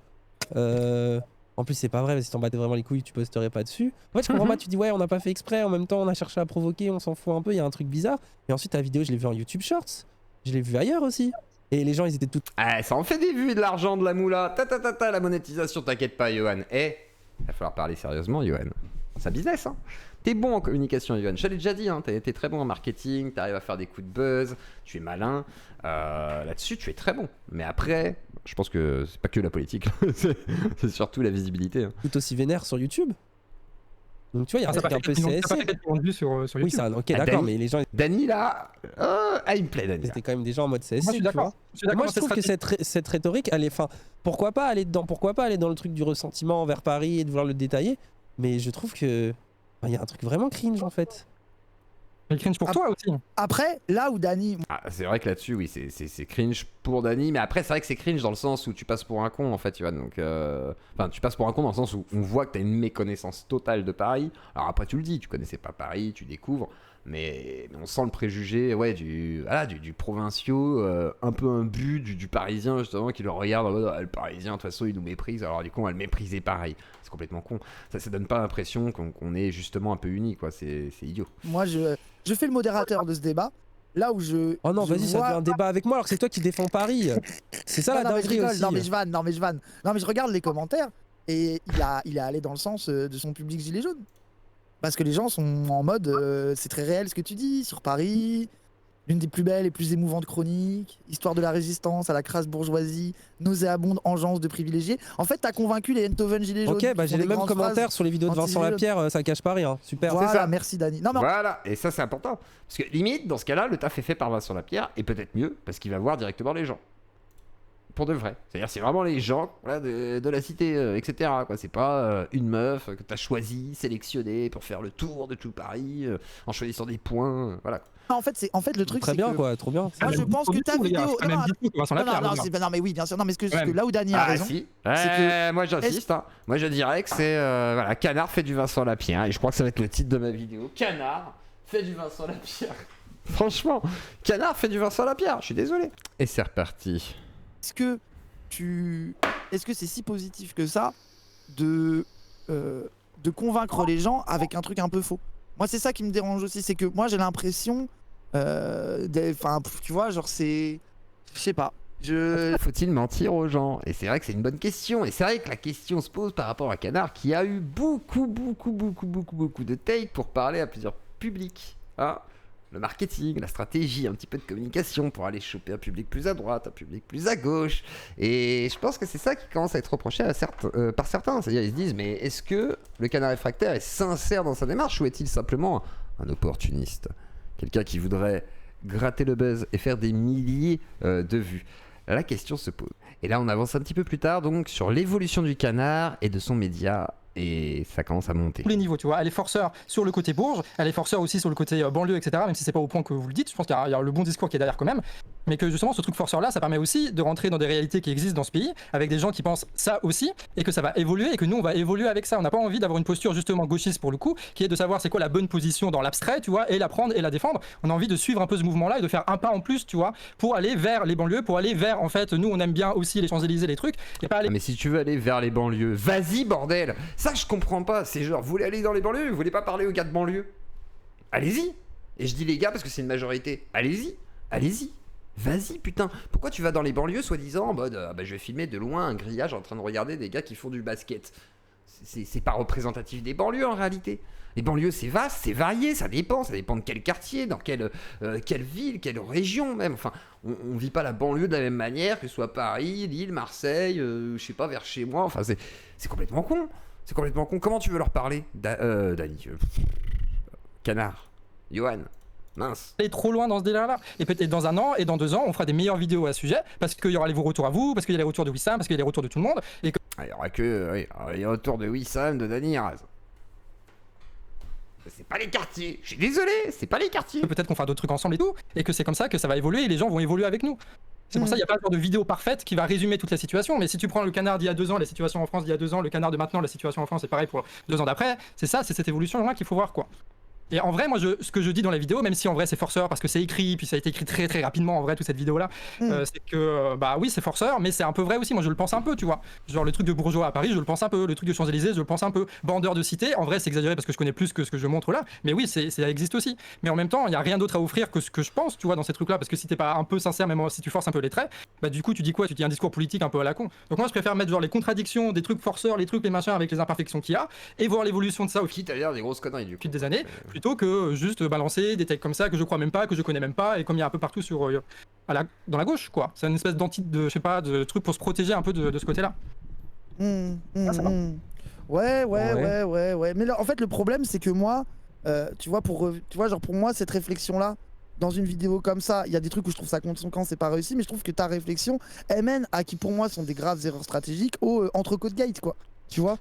En plus c'est pas vrai, si t'en battais vraiment les couilles tu posterais pas dessus. En fait je comprends pas, tu dis ouais on n'a pas fait exprès, en même temps on a cherché à provoquer, on s'en fout un peu, il y a un truc bizarre. Et ensuite ta vidéo je l'ai vue en YouTube Shorts, je l'ai vue ailleurs aussi. Et les gens ils étaient tout... Ah, ça en fait des vues et de l'argent, de la moula. La monétisation, t'inquiète pas, Johan. Va falloir parler sérieusement, Johan. C'est un business, hein. T'es bon en communication, Johan. Je l'ai déjà dit, hein. T'es très bon en marketing, t'arrives à faire des coups de buzz, tu es malin. Là-dessus, tu es très bon. Mais après, je pense que c'est pas que la politique, c'est surtout la visibilité. Hein. tout aussi vénère sur YouTube. Donc tu vois, il y a un ça truc un peu pas fait CSC. 4 millions de vues sur YouTube. Oui, ça, ok, Ah, d'accord, Dany. mais les gens Dany, là, il me plaît, Dany. là. c'était quand même des gens en mode CSC. Moi, je suis tu d'accord. vois. Je suis d'accord Moi, dans je trouve que cette rhétorique, elle est. Enfin, pourquoi pas aller dans le truc du ressentiment envers Paris et de vouloir le détailler. Mais je trouve que. Il y a un truc vraiment cringe en fait. Mais cringe pour toi aussi. Après, là où Dany, Ah, c'est vrai que là-dessus, oui, c'est cringe pour Dany, mais après, c'est vrai que c'est cringe dans le sens où tu passes pour un con, en fait, tu vois. Donc, enfin, tu passes pour un con dans le sens où on voit que t'as une méconnaissance totale de Paris. Alors après, tu le dis, tu connaissais pas Paris, tu découvres, mais on sent le préjugé, ouais, du provinciaux, un peu imbu du parisien, justement, qui le regarde en mode, ah, le parisien, de toute façon, il nous méprise. Alors, du coup, on va le mépriser pareil. C'est complètement con. Ça donne pas l'impression qu'on est justement un peu unis, quoi. C'est idiot. moi je fais le modérateur de ce débat. Là où je. Oh non, je vas-y, ça vois- devient un débat avec moi alors que c'est toi qui défends Paris. C'est ça Non, la non, mais je dinguerie rigole, aussi. non mais je vanne, non mais je vanne. Non mais je regarde les commentaires et il est allé dans le sens de son public gilet jaune. Parce que les gens sont en mode c'est très réel ce que tu dis sur Paris. L'une des plus belles et plus émouvantes chroniques, histoire de la résistance à la crasse bourgeoisie, nauséabonde engeance de privilégiés. En fait, t'as convaincu les Enthoven Gilets jaunes. Ok, bah qui j'ai font les des mêmes grandes commentaires phrases sur les vidéos de Vincent anti-gilets Lapierre, ça cache pas rien. Super. Voilà, ça. merci Dani. Non, mais Voilà, et ça c'est important. Parce que limite, dans ce cas-là, le taf est fait par Vincent Lapierre, et peut-être mieux, parce qu'il va voir directement les gens. Pour de vrai. C'est-à-dire, c'est vraiment les gens voilà, de la cité, etc. quoi. C'est pas une meuf que t'as choisi, sélectionnée pour faire le tour de tout Paris, en choisissant des points, voilà. en fait, le truc, Très c'est bien que... quoi, trop bien. Moi, je pense que ta les gars, vidéo... c'est pas le même discours que Vincent Non, Lapierre, non, les gars. non, mais oui, bien sûr. Non, mais ce que Ouais. là où Dani a raison, si. que- Moi j'insiste, hein. Moi je dirais que c'est voilà, Canard fait du Vincent Lapierre, et je crois que ça va être le titre de ma vidéo. Canard fait du Vincent Lapierre. Franchement, Canard fait du Vincent Lapierre, je suis désolé. Et c'est reparti. est-ce que c'est si positif que ça de convaincre les gens avec un truc un peu faux? Moi, c'est ça qui me dérange aussi, c'est que moi j'ai l'impression, enfin, tu vois, genre c'est, je sais pas, Faut-il mentir aux gens? Et c'est vrai que c'est une bonne question. Et c'est vrai que la question se pose par rapport à Canard qui a eu beaucoup de takes pour parler à plusieurs publics. Hein, le marketing, la stratégie, un petit peu de communication pour aller choper un public plus à droite, un public plus à gauche. Et je pense que c'est ça qui commence à être reproché par certains. C'est-à-dire ils se disent mais est-ce que le Canard réfractaire est sincère dans sa démarche ou est-il simplement un opportuniste? Quelqu'un qui voudrait gratter le buzz et faire des milliers de vues. La question se pose. Et là, on avance un petit peu plus tard, donc, sur l'évolution du Canard et de son média. Et ça commence à monter. Tous les niveaux, tu vois. Elle est forceur sur le côté Bourges, elle est forceur aussi sur le côté banlieue, etc. Même si c'est pas au point que vous le dites, je pense qu'il y a le bon discours qui est derrière quand même. Mais que justement, ce truc forceur-là, ça permet aussi de rentrer dans des réalités qui existent dans ce pays, avec des gens qui pensent ça aussi, et que ça va évoluer, et que nous, on va évoluer avec ça. On n'a pas envie d'avoir une posture justement gauchiste pour le coup, qui est de savoir c'est quoi la bonne position dans l'abstrait, tu vois, et la prendre et la défendre. On a envie de suivre un peu ce mouvement-là et de faire un pas en plus, tu vois, pour aller vers les banlieues, pour aller vers, en fait, nous, on aime bien aussi les Champs-Élysées, les trucs, et pas aller. Mais si tu veux aller vers les banlieues, vas-y, bordel! Ça, je comprends pas. C'est genre, vous voulez aller dans les banlieues, vous voulez pas parler aux gars de banlieue? Allez-y! Et je dis les gars parce que c'est une majorité. Allez-y! Allez-y! Vas-y, putain! Pourquoi tu vas dans les banlieues, soi-disant, en mode, je vais filmer de loin un grillage en train de regarder des gars qui font du basket? C'est pas représentatif des banlieues en réalité. Les banlieues, c'est vaste, c'est varié, ça dépend de quel quartier, dans quelle ville, quelle région même. Enfin, on vit pas la banlieue de la même manière, que ce soit Paris, Lille, Marseille, je sais pas, vers chez moi. Enfin, c'est complètement con. C'est complètement con. Comment tu veux leur parler, Dani? Canard, Johan, mince. Aller trop loin dans ce délire-là. Et peut-être dans 1 an et dans 2 ans, on fera des meilleures vidéos à ce sujet, parce qu'il y aura les retours à vous, parce qu'il y a les retours de Wissam, parce qu'il y a les retours de tout le monde. Et que... Il y aura que les retours de Wissam, de Dani Raz. C'est pas les quartiers. Je suis désolé, c'est pas les quartiers. peut-être qu'on fera d'autres trucs ensemble et tout, et que c'est comme ça que ça va évoluer et les gens vont évoluer avec nous. C'est pour ça qu'il n'y a pas un genre de vidéo parfaite qui va résumer toute la situation, mais si tu prends le Canard d'il y a 2 ans, la situation en France d'il y a 2 ans, le Canard de maintenant, la situation en France, c'est pareil pour 2 ans d'après, c'est ça, c'est cette évolution-là qu'il faut voir, quoi. Et en vrai, moi, ce que je dis dans la vidéo, même si en vrai c'est forceur parce que c'est écrit, puis ça a été écrit très très rapidement en vrai toute cette vidéo-là, c'est que bah oui c'est forceur, mais c'est un peu vrai aussi. Moi je le pense un peu, tu vois. Genre le truc de bourgeois à Paris, je le pense un peu. Le truc de Champs-Élysées, je le pense un peu. Bandeur de cité, en vrai c'est exagéré parce que je connais plus que ce que je montre là, mais oui ça existe aussi. Mais en même temps, il y a rien d'autre à offrir que ce que je pense, tu vois, dans ces trucs-là, parce que si t'es pas un peu sincère, même si tu forces un peu les traits, bah du coup tu dis quoi? Tu dis un discours politique un peu à la con. Donc moi je préfère mettre genre les contradictions, des trucs forceurs, les trucs, les machins avec les imperfections qu'il y a, et voir l'évolution de ça au fil Quitte à dire des grosses conneries du coup. des années, plutôt que juste balancer des takes comme ça que je crois même pas, que je connais même pas, et comme il y a un peu partout sur dans la gauche, quoi. C'est une espèce de je sais pas, de truc pour se protéger un peu de ce côté-là. Ça va. Ouais. Mais là, en fait, le problème, c'est que moi, tu vois, genre pour moi, cette réflexion-là, dans une vidéo comme ça, il y a des trucs où je trouve ça contre son camp, c'est pas réussi, mais je trouve que ta réflexion, elle mène à qui pour moi sont des graves erreurs stratégiques au entrecôte gate, quoi. Tu vois,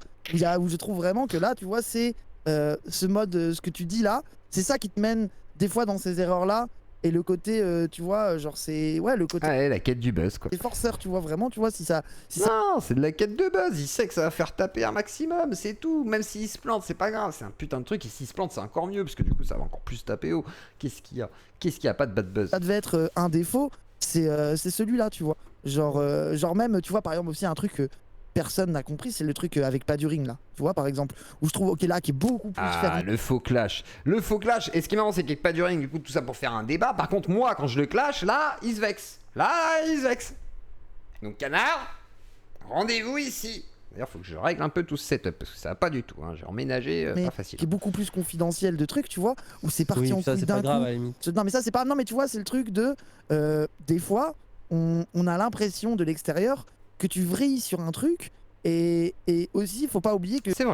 où je trouve vraiment que là, tu vois, c'est ce mode, ce que tu dis là, c'est ça qui te mène des fois dans ces erreurs-là. Et le côté, tu vois, genre c'est... Ouais, le côté... Ah ouais, la quête du buzz, quoi. C'est forceur, tu vois, vraiment, tu vois, si ça... Non, c'est de la quête de buzz. Il sait que ça va faire taper un maximum, c'est tout. Même s'il se plante, c'est pas grave. C'est un putain de truc. Et s'il se plante, c'est encore mieux, parce que du coup, ça va encore plus taper haut. Qu'est-ce qu'il y a pas de bad buzz? Ça devait être un défaut, c'est celui-là, tu vois. Genre même, tu vois, par exemple, aussi un truc que personne n'a compris, c'est le truc avec pas du ring, là. Tu vois, par exemple, où je trouve, ok, là, qui est beaucoup plus fermé. Le faux clash. Le faux clash. Et ce qui est marrant, c'est qu'il n'y a pas du ring, du coup, tout ça pour faire un débat. Par contre, moi, quand je le clash, là, il se vexe. Donc, Canard, rendez-vous ici. D'ailleurs, faut que je règle un peu tout ce setup parce que ça va pas du tout. Hein. J'ai emménagé, Mais pas facile. qui est beaucoup plus confidentiel de trucs, tu vois, où c'est parti Oui, en ça couille c'est d'un pas grave coup. à la limite. Non mais ça c'est pas, non mais tu vois c'est le truc de des fois on a l'impression de l'extérieur que tu vrilles sur un truc et aussi faut pas oublier que C'est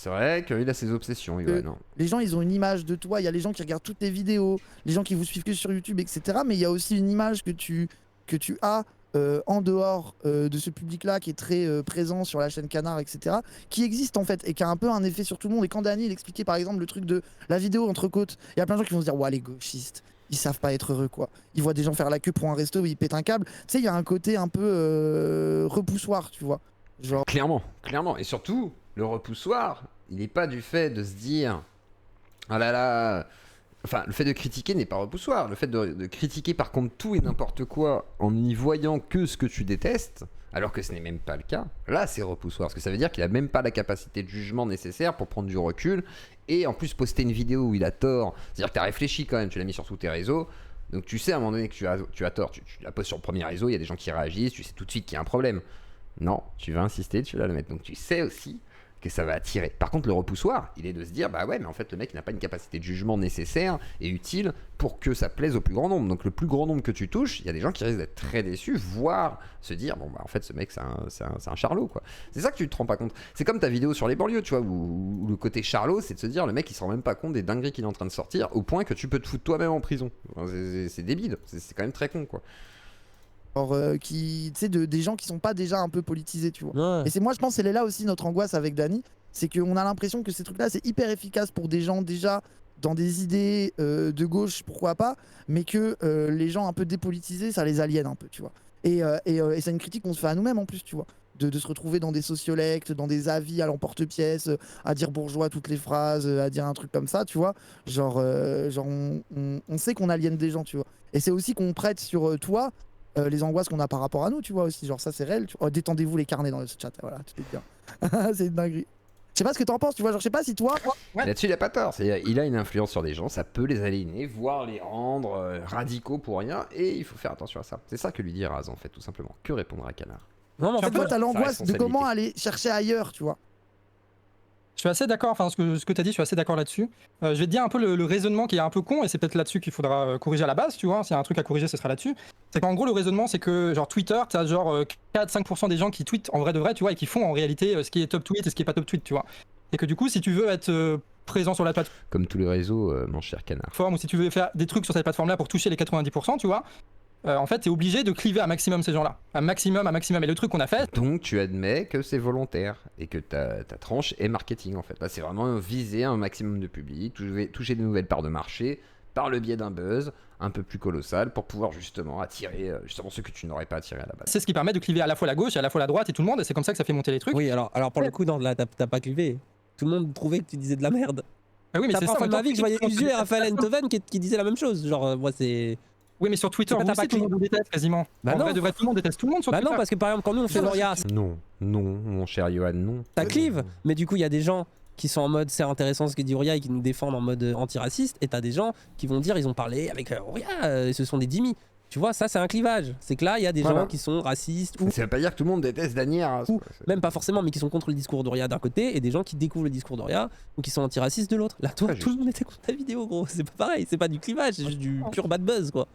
vrai qu'il a ses obsessions, Yoann. Hein. les gens ils ont une image de toi, il y a les gens qui regardent toutes tes vidéos, les gens qui vous suivent que sur YouTube etc, mais il y a aussi une image que tu as en dehors de ce public-là qui est très présent sur la chaîne Canard, etc., qui existe en fait et qui a un peu un effet sur tout le monde. Et quand Dany il expliquait par exemple le truc de la vidéo entre côtes, il y a plein de gens qui vont se dire ouais les gauchistes, ils savent pas être heureux quoi. Ils voient des gens faire la queue pour un resto, ils pètent un câble. Tu sais, il y a un côté un peu repoussoir, tu vois. Genre Clairement. Et surtout, le repoussoir, il n'est pas du fait de se dire ah là là. Enfin, le fait de critiquer n'est pas repoussoir. Le fait de critiquer par contre tout et n'importe quoi en n'y voyant que ce que tu détestes, alors que ce n'est même pas le cas, là c'est repoussoir. Parce que ça veut dire qu'il a même pas la capacité de jugement nécessaire pour prendre du recul et en plus poster une vidéo où il a tort. C'est-à-dire que tu as réfléchi quand même, tu l'as mis sur tous tes réseaux. Donc tu sais à un moment donné que tu as tort. Tu la postes sur le premier réseau, il y a des gens qui réagissent, tu sais tout de suite qu'il y a un problème. Non, tu vas insister, tu vas le mettre. Donc tu sais aussi que ça va attirer. Par contre, le repoussoir, il est de se dire, bah ouais, mais en fait, le mec n'a pas une capacité de jugement nécessaire et utile pour que ça plaise au plus grand nombre. Donc, le plus grand nombre que tu touches, il y a des gens qui risquent d'être très déçus, voire se dire, bon, bah en fait, ce mec, c'est un charlot, quoi. C'est ça que tu te rends pas compte. C'est comme ta vidéo sur les banlieues, tu vois, où le côté charlot, c'est de se dire, le mec, il se rend même pas compte des dingueries qu'il est en train de sortir, au point que tu peux te foutre toi-même en prison. C'est débile, c'est quand même très con, quoi. qui, tu sais, des gens qui sont pas déjà un peu politisés, tu vois. Ouais. Et c'est moi, je pense, c'est là aussi notre angoisse avec Dany, c'est qu'on a l'impression que ces trucs-là, c'est hyper efficace pour des gens déjà dans des idées de gauche, pourquoi pas, mais que les gens un peu dépolitisés, ça les aliène un peu, tu vois. Et c'est une critique qu'on se fait à nous-mêmes en plus, tu vois. De se retrouver dans des sociolectes, dans des avis à l'emporte-pièce, à dire bourgeois toutes les phrases, à dire un truc comme ça, tu vois. Genre on sait qu'on aliène des gens, tu vois. Et c'est aussi qu'on prête sur toi les angoisses qu'on a par rapport à nous, tu vois aussi. Genre ça c'est réel. Oh, détendez-vous les carnets dans le chat, voilà, tout est bien. C'est une dinguerie. Je sais pas ce que t'en penses, tu vois. Genre je sais pas si toi. Ouais. Là-dessus, il a pas tort. Il a une influence sur des gens, ça peut les aliéner, voire les rendre radicaux pour rien, et il faut faire attention à ça. C'est ça que lui dit Raz, en fait, tout simplement. Que répondre à Canard? Non, mais en fait, Toi t'as l'angoisse de responsabilité. comment aller chercher ailleurs, tu vois. Je suis assez d'accord, enfin ce que tu as dit, je suis assez d'accord là-dessus. Je vais te dire un peu le raisonnement qui est un peu con, et c'est peut-être là-dessus qu'il faudra corriger à la base, tu vois. S'il y a un truc à corriger, ce sera là-dessus. C'est qu'en gros, le raisonnement, c'est que genre Twitter, tu as genre 4-5% des gens qui tweetent en vrai de vrai, tu vois, et qui font en réalité ce qui est top tweet et ce qui est pas top tweet, tu vois. Et que du coup, si tu veux être présent sur la Comme tous les réseaux, mon cher Canard. plateforme, ou si tu veux faire des trucs sur cette plateforme-là pour toucher les 90%, tu vois, en fait, t'es obligé de cliver un maximum ces gens-là. Un maximum. Et le truc qu'on a fait, Donc tu admets que c'est volontaire et que ta tranche est marketing en fait. Là c'est vraiment viser un maximum de public, toucher de nouvelles parts de marché par le biais d'un buzz un peu plus colossal pour pouvoir justement attirer justement ceux que tu n'aurais pas attiré à la base. c'est ce qui permet de cliver à la fois la gauche et à la fois la droite et tout le monde, et c'est comme ça que ça fait monter les trucs. oui, alors pour le coup, non, là, t'as pas clivé. Tout le monde trouvait que tu disais de la merde. Ah oui, mais C'est c'est la ça. première fois de ma vie que je voyais Twitter, Usul et Raphaël Enthoven qui disaient la même chose. Genre, moi, c'est. Oui, mais sur Twitter, C'est pas vous ta aussi, tout le monde vous déteste quasiment. Bah En non. vrai, de vrai, tout le monde déteste tout le monde sur Bah Twitter. non, parce que par exemple, quand nous on fait Lauria, Non, mon cher Johan, non. ça clive. Mais du coup, il y a des gens qui sont en mode c'est intéressant ce que dit Auria et qui nous défendent en mode antiraciste. Et t'as des gens qui vont dire ils ont parlé avec Auria, ce sont des dimmis. Tu vois, ça c'est un clivage. C'est que là, il y a des Voilà. gens qui sont racistes ou Ça veut pas dire que tout le monde déteste Danière. Ou même pas forcément, mais qui sont contre le discours d'Auria d'un côté et des gens qui découvrent le discours d'Auria ou qui sont antiracistes de l'autre. Là, toi, Très tout le monde était contre ta vidéo, gros. C'est pas pareil, c'est pas du clivage, c'est juste du pur bad buzz, quoi.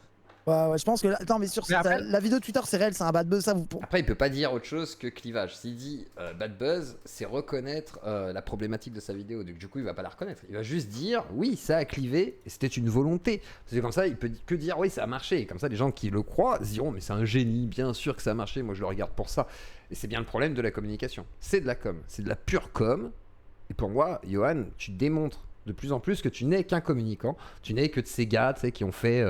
Ouais, je pense que attends, mais sur Mais après- la vidéo Twitter c'est réel, c'est un bad buzz, ça vous. Après, il peut pas dire autre chose que clivage. S'il dit bad buzz, c'est reconnaître la problématique de sa vidéo. Du coup, il va pas la reconnaître. Il va juste dire oui, ça a clivé et c'était une volonté. C'est comme ça, il peut que dire oui, ça a marché. Et comme ça, les gens qui le croient se diront mais c'est un génie, bien sûr que ça a marché. Moi, je le regarde pour ça. Et c'est bien le problème de la communication. C'est de la com, c'est de la pure com. Et pour moi, Johan, tu démontres de plus en plus que tu n'es qu'un communicant, tu n'es que de ces gars tu sais, qui ont fait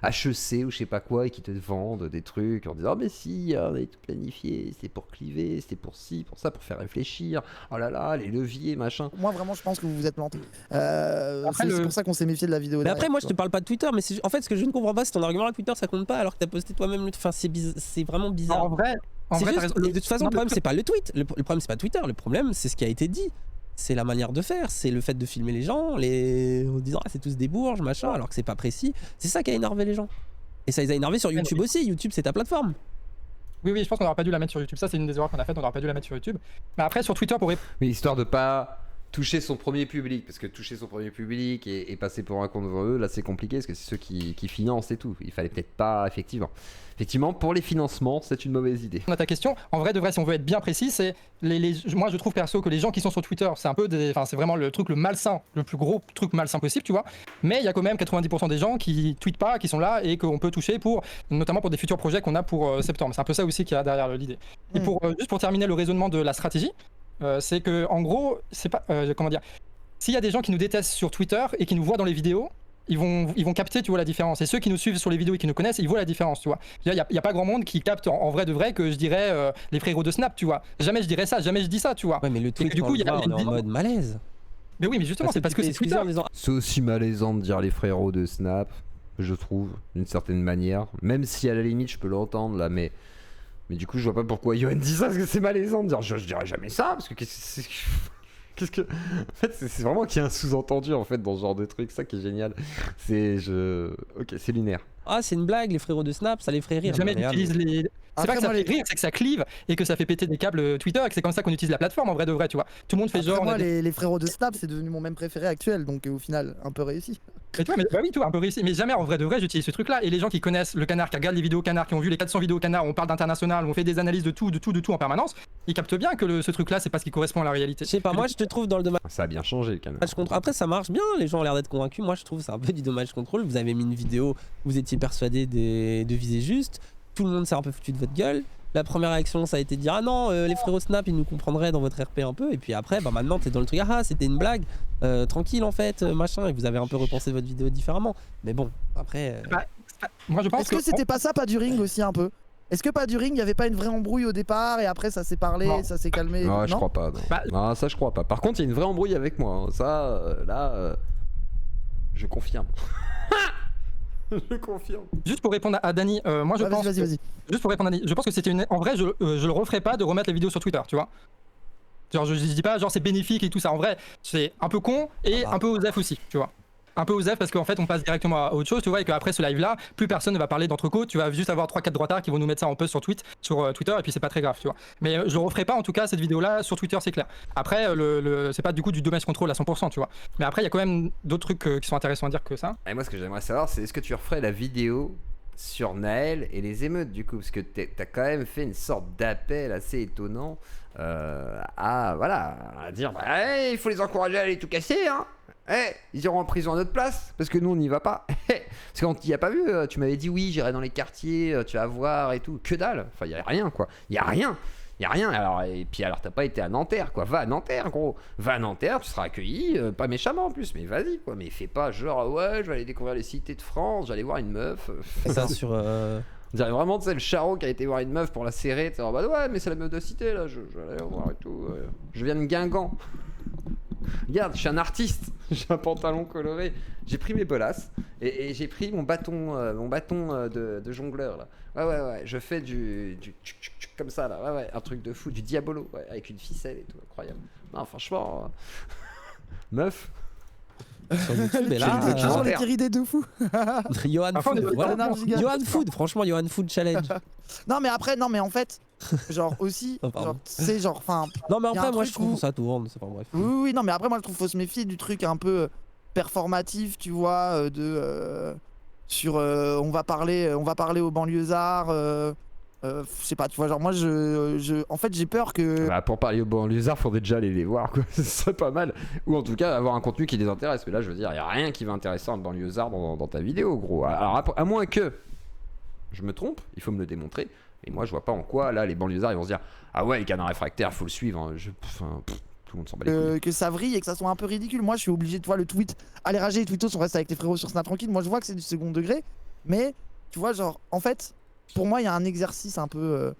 HEC ou je sais pas quoi et qui te vendent des trucs en disant mais si, on avait tout planifié, c'est pour cliver, c'était pour ci, pour ça, pour faire réfléchir, oh là là, les leviers, machin. Moi vraiment je pense que vous vous êtes planté. Après, C'est pour ça qu'on s'est méfié de la vidéo. Mais derrière, après, moi, tu je te parle pas de Twitter, mais en fait, ce que je ne comprends pas, c'est ton argument à Twitter, ça compte pas alors que t'as posté toi-même. Enfin, c'est vraiment bizarre. En vrai, C'est t'as juste, raison. de toute façon, Non, le problème, c'est pas le tweet. Le problème, c'est pas Twitter. Le problème, c'est ce qui a été dit. C'est la manière de faire. C'est le fait de filmer les gens, en disant ah, c'est tous des bourges, machin, alors que c'est pas précis. C'est ça qui a énervé les gens. Et ça les a énervés sur YouTube aussi. YouTube, c'est ta plateforme. Oui, je pense qu'on n'aurait pas dû la mettre sur YouTube. Ça, c'est une des erreurs qu'on a faites, on n'aurait pas dû la mettre sur YouTube. Mais après, sur Twitter, Mais histoire de pas toucher son premier public, parce que toucher son premier public et passer pour un con devant eux, là c'est compliqué, parce que c'est ceux qui financent et tout. Il fallait peut-être pas, effectivement, pour les financements, c'est une mauvaise idée. on a ta question. En vrai, de vrai, si on veut être bien précis, c'est moi, je trouve perso que les gens qui sont sur Twitter, c'est un peu c'est vraiment le truc le malsain, le plus gros truc malsain possible, tu vois. Mais il y a quand même 90% des gens qui tweetent pas, qui sont là et qu'on peut toucher notamment pour des futurs projets qu'on a pour septembre. C'est un peu ça aussi qu'il y a derrière l'idée. Et juste pour terminer le raisonnement de la stratégie, c'est que en gros, c'est pas comment dire. S'il y a des gens qui nous détestent sur Twitter et qui nous voient dans les vidéos, ils vont capter, tu vois, la différence. Et ceux qui nous suivent sur les vidéos et qui nous connaissent, ils voient la différence, tu vois. Il y a pas grand monde qui capte en vrai de vrai que je dirais les frérots de Snap, tu vois. Jamais je dirais ça, jamais je dis ça, tu vois. Ouais, mais le tweet, du coup, il y a on est en mode malaise. Mais oui, mais justement, c'est parce que c'est Twitter. C'est aussi malaisant de dire les frérots de Snap, je trouve, d'une certaine manière. Même si à la limite je peux l'entendre là, mais du coup je vois pas pourquoi Yoann dit ça, parce que c'est malaisant de dire je dirais jamais ça, parce que qu'est-ce que... En fait c'est vraiment qu'il y a un sous-entendu en fait dans ce genre de truc, ça qui est génial. Ok, c'est lunaire. Ah, c'est une blague, les frérots de Snap, ça les ferait rire. Jamais Regarde. j'utilise les. C'est pas que ça fait rire, c'est que ça clive et que ça fait péter des câbles Twitter et que c'est comme ça qu'on utilise la plateforme en vrai de vrai, tu vois. Tout le monde fait Après, genre. moi, les frérots de Snap, c'est devenu mon même préféré actuel, donc au final, un peu réussi. Mais tu vois, bah oui, tu vois, un peu réussi. Mais jamais en vrai de vrai, j'utilise ce truc-là. Et les gens qui connaissent le canard, qui regardent les vidéos canard, qui ont vu les 400 vidéos canard, où on parle d'international, où on fait des analyses de tout en permanence, ils captent bien que ce truc-là, c'est pas ce qui correspond à la réalité. Je sais pas, moi je te trouve dans le dommage Ça a bien changé le canard. contrôle. Après, ça marche bien, les gens ont l'air d'être convaincus. Moi je trouve c'est un peu du dommage contrôle. Vous avez mis une vidéo, vous étiez persuadé de viser juste. Tout le monde s'est un peu foutu de votre gueule. La première réaction, ça a été de dire ah non, les frérots Snap, ils nous comprendraient dans votre RP un peu. Et puis après, bah maintenant, t'es dans le truc ah c'était une blague, tranquille en fait, machin. Et vous avez un peu repensé votre vidéo différemment. Mais bon, après. Moi je pense Est-ce que c'était pas ça, pas du ring aussi un peu? Est-ce que pas du ring, il y avait pas une vraie embrouille au départ et après ça s'est parlé, Non. ça s'est calmé? Non, je crois pas. Non. Bah- Non, ça je crois pas. Par contre, il y a une vraie embrouille avec moi. Hein. Ça, je confirme. Je confirme. Juste pour répondre à Dany, moi je pense. Vas-y. Juste pour répondre à Dany, je pense que c'était une. En vrai, je le referai pas de remettre les vidéos sur Twitter, tu vois. Genre, je dis pas, genre, c'est bénéfique et tout ça. En vrai, c'est un peu con et un peu osef aussi, tu vois. Un peu osef parce qu'en fait, on passe directement à autre chose, tu vois, et qu'après ce live-là, plus personne ne va parler d'entrecôte. Tu vas juste avoir 3-4 droitards qui vont nous mettre ça en post sur Twitter, et puis c'est pas très grave, tu vois. Mais je referai pas, en tout cas, cette vidéo-là sur Twitter, c'est clair. Après, c'est pas du coup du damage control à 100%, tu vois. Mais après, il y a quand même d'autres trucs qui sont intéressants à dire que ça. Et moi, ce que j'aimerais savoir, c'est est-ce que tu referais la vidéo sur Naël et les émeutes, du coup, parce que t'as quand même fait une sorte d'appel assez étonnant à dire bah, hey, il faut les encourager à aller tout casser, hein. Hey, ils iront en prison à notre place parce que nous on n'y va pas. Parce qu'on t'y a pas vu, tu m'avais dit oui, j'irai dans les quartiers, tu vas voir et tout. Que dalle, enfin y a rien quoi, y a rien. Alors, et puis alors t'as pas été à Nanterre quoi, va à Nanterre gros, va à Nanterre, tu seras accueilli, pas méchamment en plus, mais vas-y quoi, mais fais pas genre ouais je vais aller découvrir les cités de France, j'allais voir une meuf. Ça sur. On dirait vraiment tu sais le charreau qui a été voir une meuf pour la serrer, tu bah ouais mais c'est la meuf de cité là, je vais aller voir et tout, je viens de Guingamp. Regarde, je suis un artiste, j'ai un pantalon coloré, j'ai pris mes bolasses et j'ai pris mon bâton de jongleur là. Ouais, je fais du comme ça là, ouais, un truc de fou, du diabolo, ouais, avec une ficelle et tout, incroyable. Non, franchement, meuf. Sur YouTube, et là. Toujours les tirées de fou. Johan Parfois, on est Food, pas voilà. énergie, gars. Johan Food, franchement, Johan Food Challenge. Non mais en fait, genre aussi, Oh, pardon. genre c'est genre, enfin, Non, mais Y a après, un moi, truc je trouve où- que ça tourne, c'est pas bref. oui, non mais après moi je trouve faut se méfier du truc un peu performatif, tu vois, sur on va parler aux banlieusards. Je sais pas, tu vois, genre moi en fait j'ai peur que Bah, pour parler aux banlieusards, faudrait déjà aller les voir quoi, ce serait pas mal. Ou en tout cas avoir un contenu qui les intéresse. Mais là je veux dire, y a rien qui va intéresser un banlieusard dans ta vidéo gros. Alors à moins que je me trompe, il faut me le démontrer. Et moi je vois pas en quoi là les banlieusards ils vont se dire ah ouais le canard réfractaire faut le suivre. Hein. Tout le monde s'en bat les couilles. que ça vrille et que ça soit un peu ridicule. Moi je suis obligé de voir le tweet, allez rager les tweetos, on reste avec les frérots sur Snap tranquille. Moi je vois que c'est du second degré, mais tu vois genre en fait pour moi il y a un exercice un peu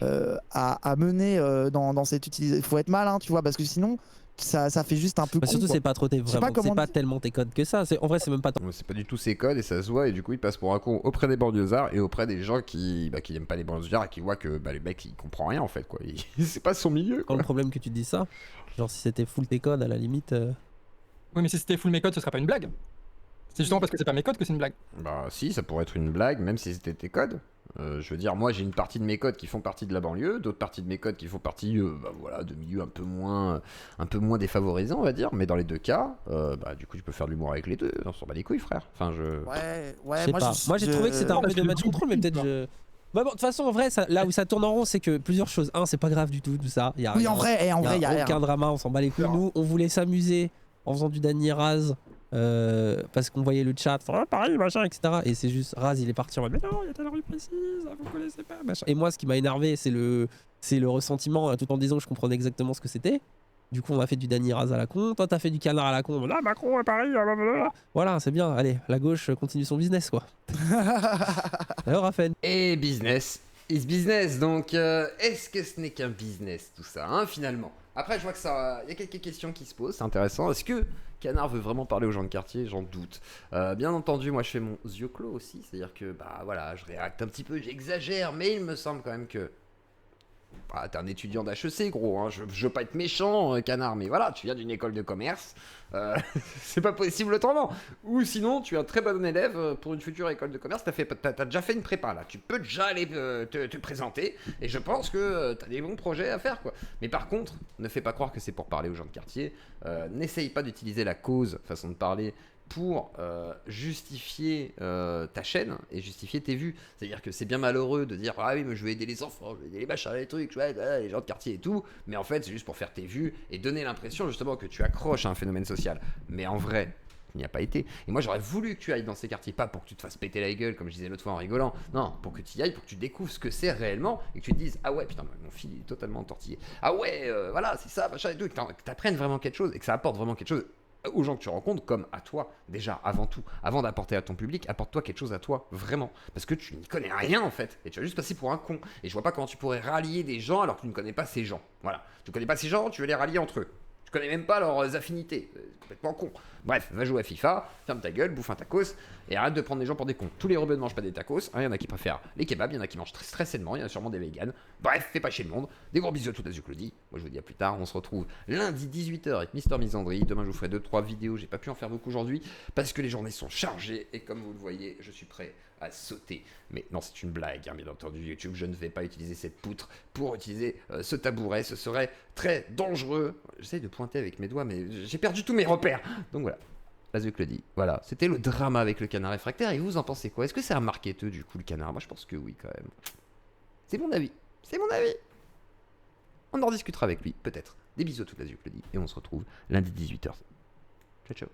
à mener dans cette utilisation. Il faut être malin, tu vois, parce que sinon ça fait juste un peu Bah, con, surtout, quoi. c'est pas trop sais pas vraiment, comment c'est pas dire. tellement tes codes que ça. En vrai, c'est même pas. C'est pas du tout ses codes et ça se voit et du coup il passe pour un con auprès des banlieusards et auprès des gens qui aiment pas les banlieusards et qui voient que le mec il comprend rien en fait quoi. C'est pas son milieu Quand quoi. le problème que tu te dis ça, genre si c'était full tes codes à la limite. Oui, mais si c'était full mes codes, ce serait pas une blague. C'est justement parce que c'est pas mes codes que c'est une blague. Bah si, ça pourrait être une blague, même si c'était tes codes. Je veux dire, moi j'ai une partie de mes codes qui font partie de la banlieue, d'autres parties de mes codes qui font partie de milieux un peu moins défavorisants, on va dire. Mais dans les deux cas, du coup tu peux faire de l'humour avec les deux. On s'en bat les couilles, frère. Enfin, Ouais, Je sais pas. Moi, j'ai trouvé que c'était un peu de match contrôle, mais peut-être je. Bah bon, de toute façon, en vrai, là où ça tourne en rond, c'est que plusieurs choses. Un, c'est pas grave du tout, tout ça. Y a Oui, rien. en vrai, il y a aucun drama, on s'en bat les couilles. Nous, on voulait s'amuser en faisant du Dany Raz. Parce qu'on voyait le chat, pareil, machin, etc. Et c'est juste, Raz, il est parti en mode, mais non, il y a telle rue précise, vous connaissez pas, machin. Et moi, ce qui m'a énervé, c'est le ressentiment, tout en disant que je comprenais exactement ce que c'était. Du coup, on a fait du Dany Raz à la con. Toi, t'as fait du canard à la con. Là, Macron, Paris, blablabla. Voilà, c'est bien. Allez, la gauche continue son business, quoi. Alors, Raphaël. Et business is business. Donc, est-ce que ce n'est qu'un business tout ça, hein, finalement? Après, je vois que ça, il y a quelques questions qui se posent. C'est intéressant. Est-ce que Canard veut vraiment parler aux gens de quartier? J'en doute. Bien entendu, moi, je fais mon yeux clos aussi. C'est-à-dire que, je réacte un petit peu, j'exagère, mais il me semble quand même que t'es un étudiant d'HEC, gros, hein. Je veux pas être méchant, Canard, mais voilà, tu viens d'une école de commerce, c'est pas possible autrement. Ou sinon, tu es un très bon élève pour une future école de commerce, t'as déjà fait une prépa, là, tu peux déjà aller te présenter, et je pense que t'as des bons projets à faire, quoi. Mais par contre, ne fais pas croire que c'est pour parler aux gens de quartier, n'essaye pas d'utiliser la cause, façon de parler, pour justifier ta chaîne et justifier tes vues. C'est-à-dire que c'est bien malheureux de dire ah oui mais je vais aider les enfants, je vais aider les machins, les trucs, les gens de quartier et tout, mais en fait c'est juste pour faire tes vues et donner l'impression justement que tu accroches à un phénomène social. Mais en vrai, il n'y a pas été. Et moi j'aurais voulu que tu ailles dans ces quartiers, pas pour que tu te fasses péter la gueule comme je disais l'autre fois en rigolant, non, pour que tu y ailles, pour que tu découvres ce que c'est réellement et que tu te dises ah ouais putain mon fil il est totalement entortillé, ah ouais voilà c'est ça machin et tout, et que t'apprennes vraiment quelque chose et que ça apporte vraiment quelque chose aux gens que tu rencontres comme à toi, déjà, avant tout, avant d'apporter à ton public, apporte-toi quelque chose à toi, vraiment. Parce que tu n'y connais rien, en fait, et tu vas juste passer pour un con. Et je vois pas comment tu pourrais rallier des gens alors que tu ne connais pas ces gens. Voilà. Tu connais pas ces gens, tu veux les rallier entre eux. Tu connais même pas leurs affinités. C'est complètement con. Bref, va jouer à FIFA, ferme ta gueule, bouffe un tacos, et arrête de prendre les gens pour des cons. Tous les rebeux ne mangent pas des tacos, il y en a qui préfèrent les kebabs, il y en a qui mangent très sainement, il y en a sûrement des véganes. Bref, fais pas chier le monde. Des gros bisous à toute la Zuclodie. Moi je vous dis à plus tard, on se retrouve lundi 18h avec Mister Misandry. Demain je vous ferai 2-3 vidéos, j'ai pas pu en faire beaucoup aujourd'hui, parce que les journées sont chargées, et comme vous le voyez, je suis prêt à sauter. Mais non, c'est une blague, hein, bien entendu, YouTube, je ne vais pas utiliser cette poutre pour utiliser ce tabouret, ce serait très dangereux. J'essaye de pointer avec mes doigts, mais j'ai perdu tous mes repères. Donc voilà, la Zuclodie. Voilà, c'était le drama avec le canard réfractaire, et vous en pensez quoi? Est-ce que c'est un marketeur du coup le canard? Moi je pense que oui quand même. C'est mon avis, c'est mon avis. On en discutera avec lui, peut-être. Des bisous à toute la Zuclodie, et on se retrouve lundi 18h. Ciao ciao.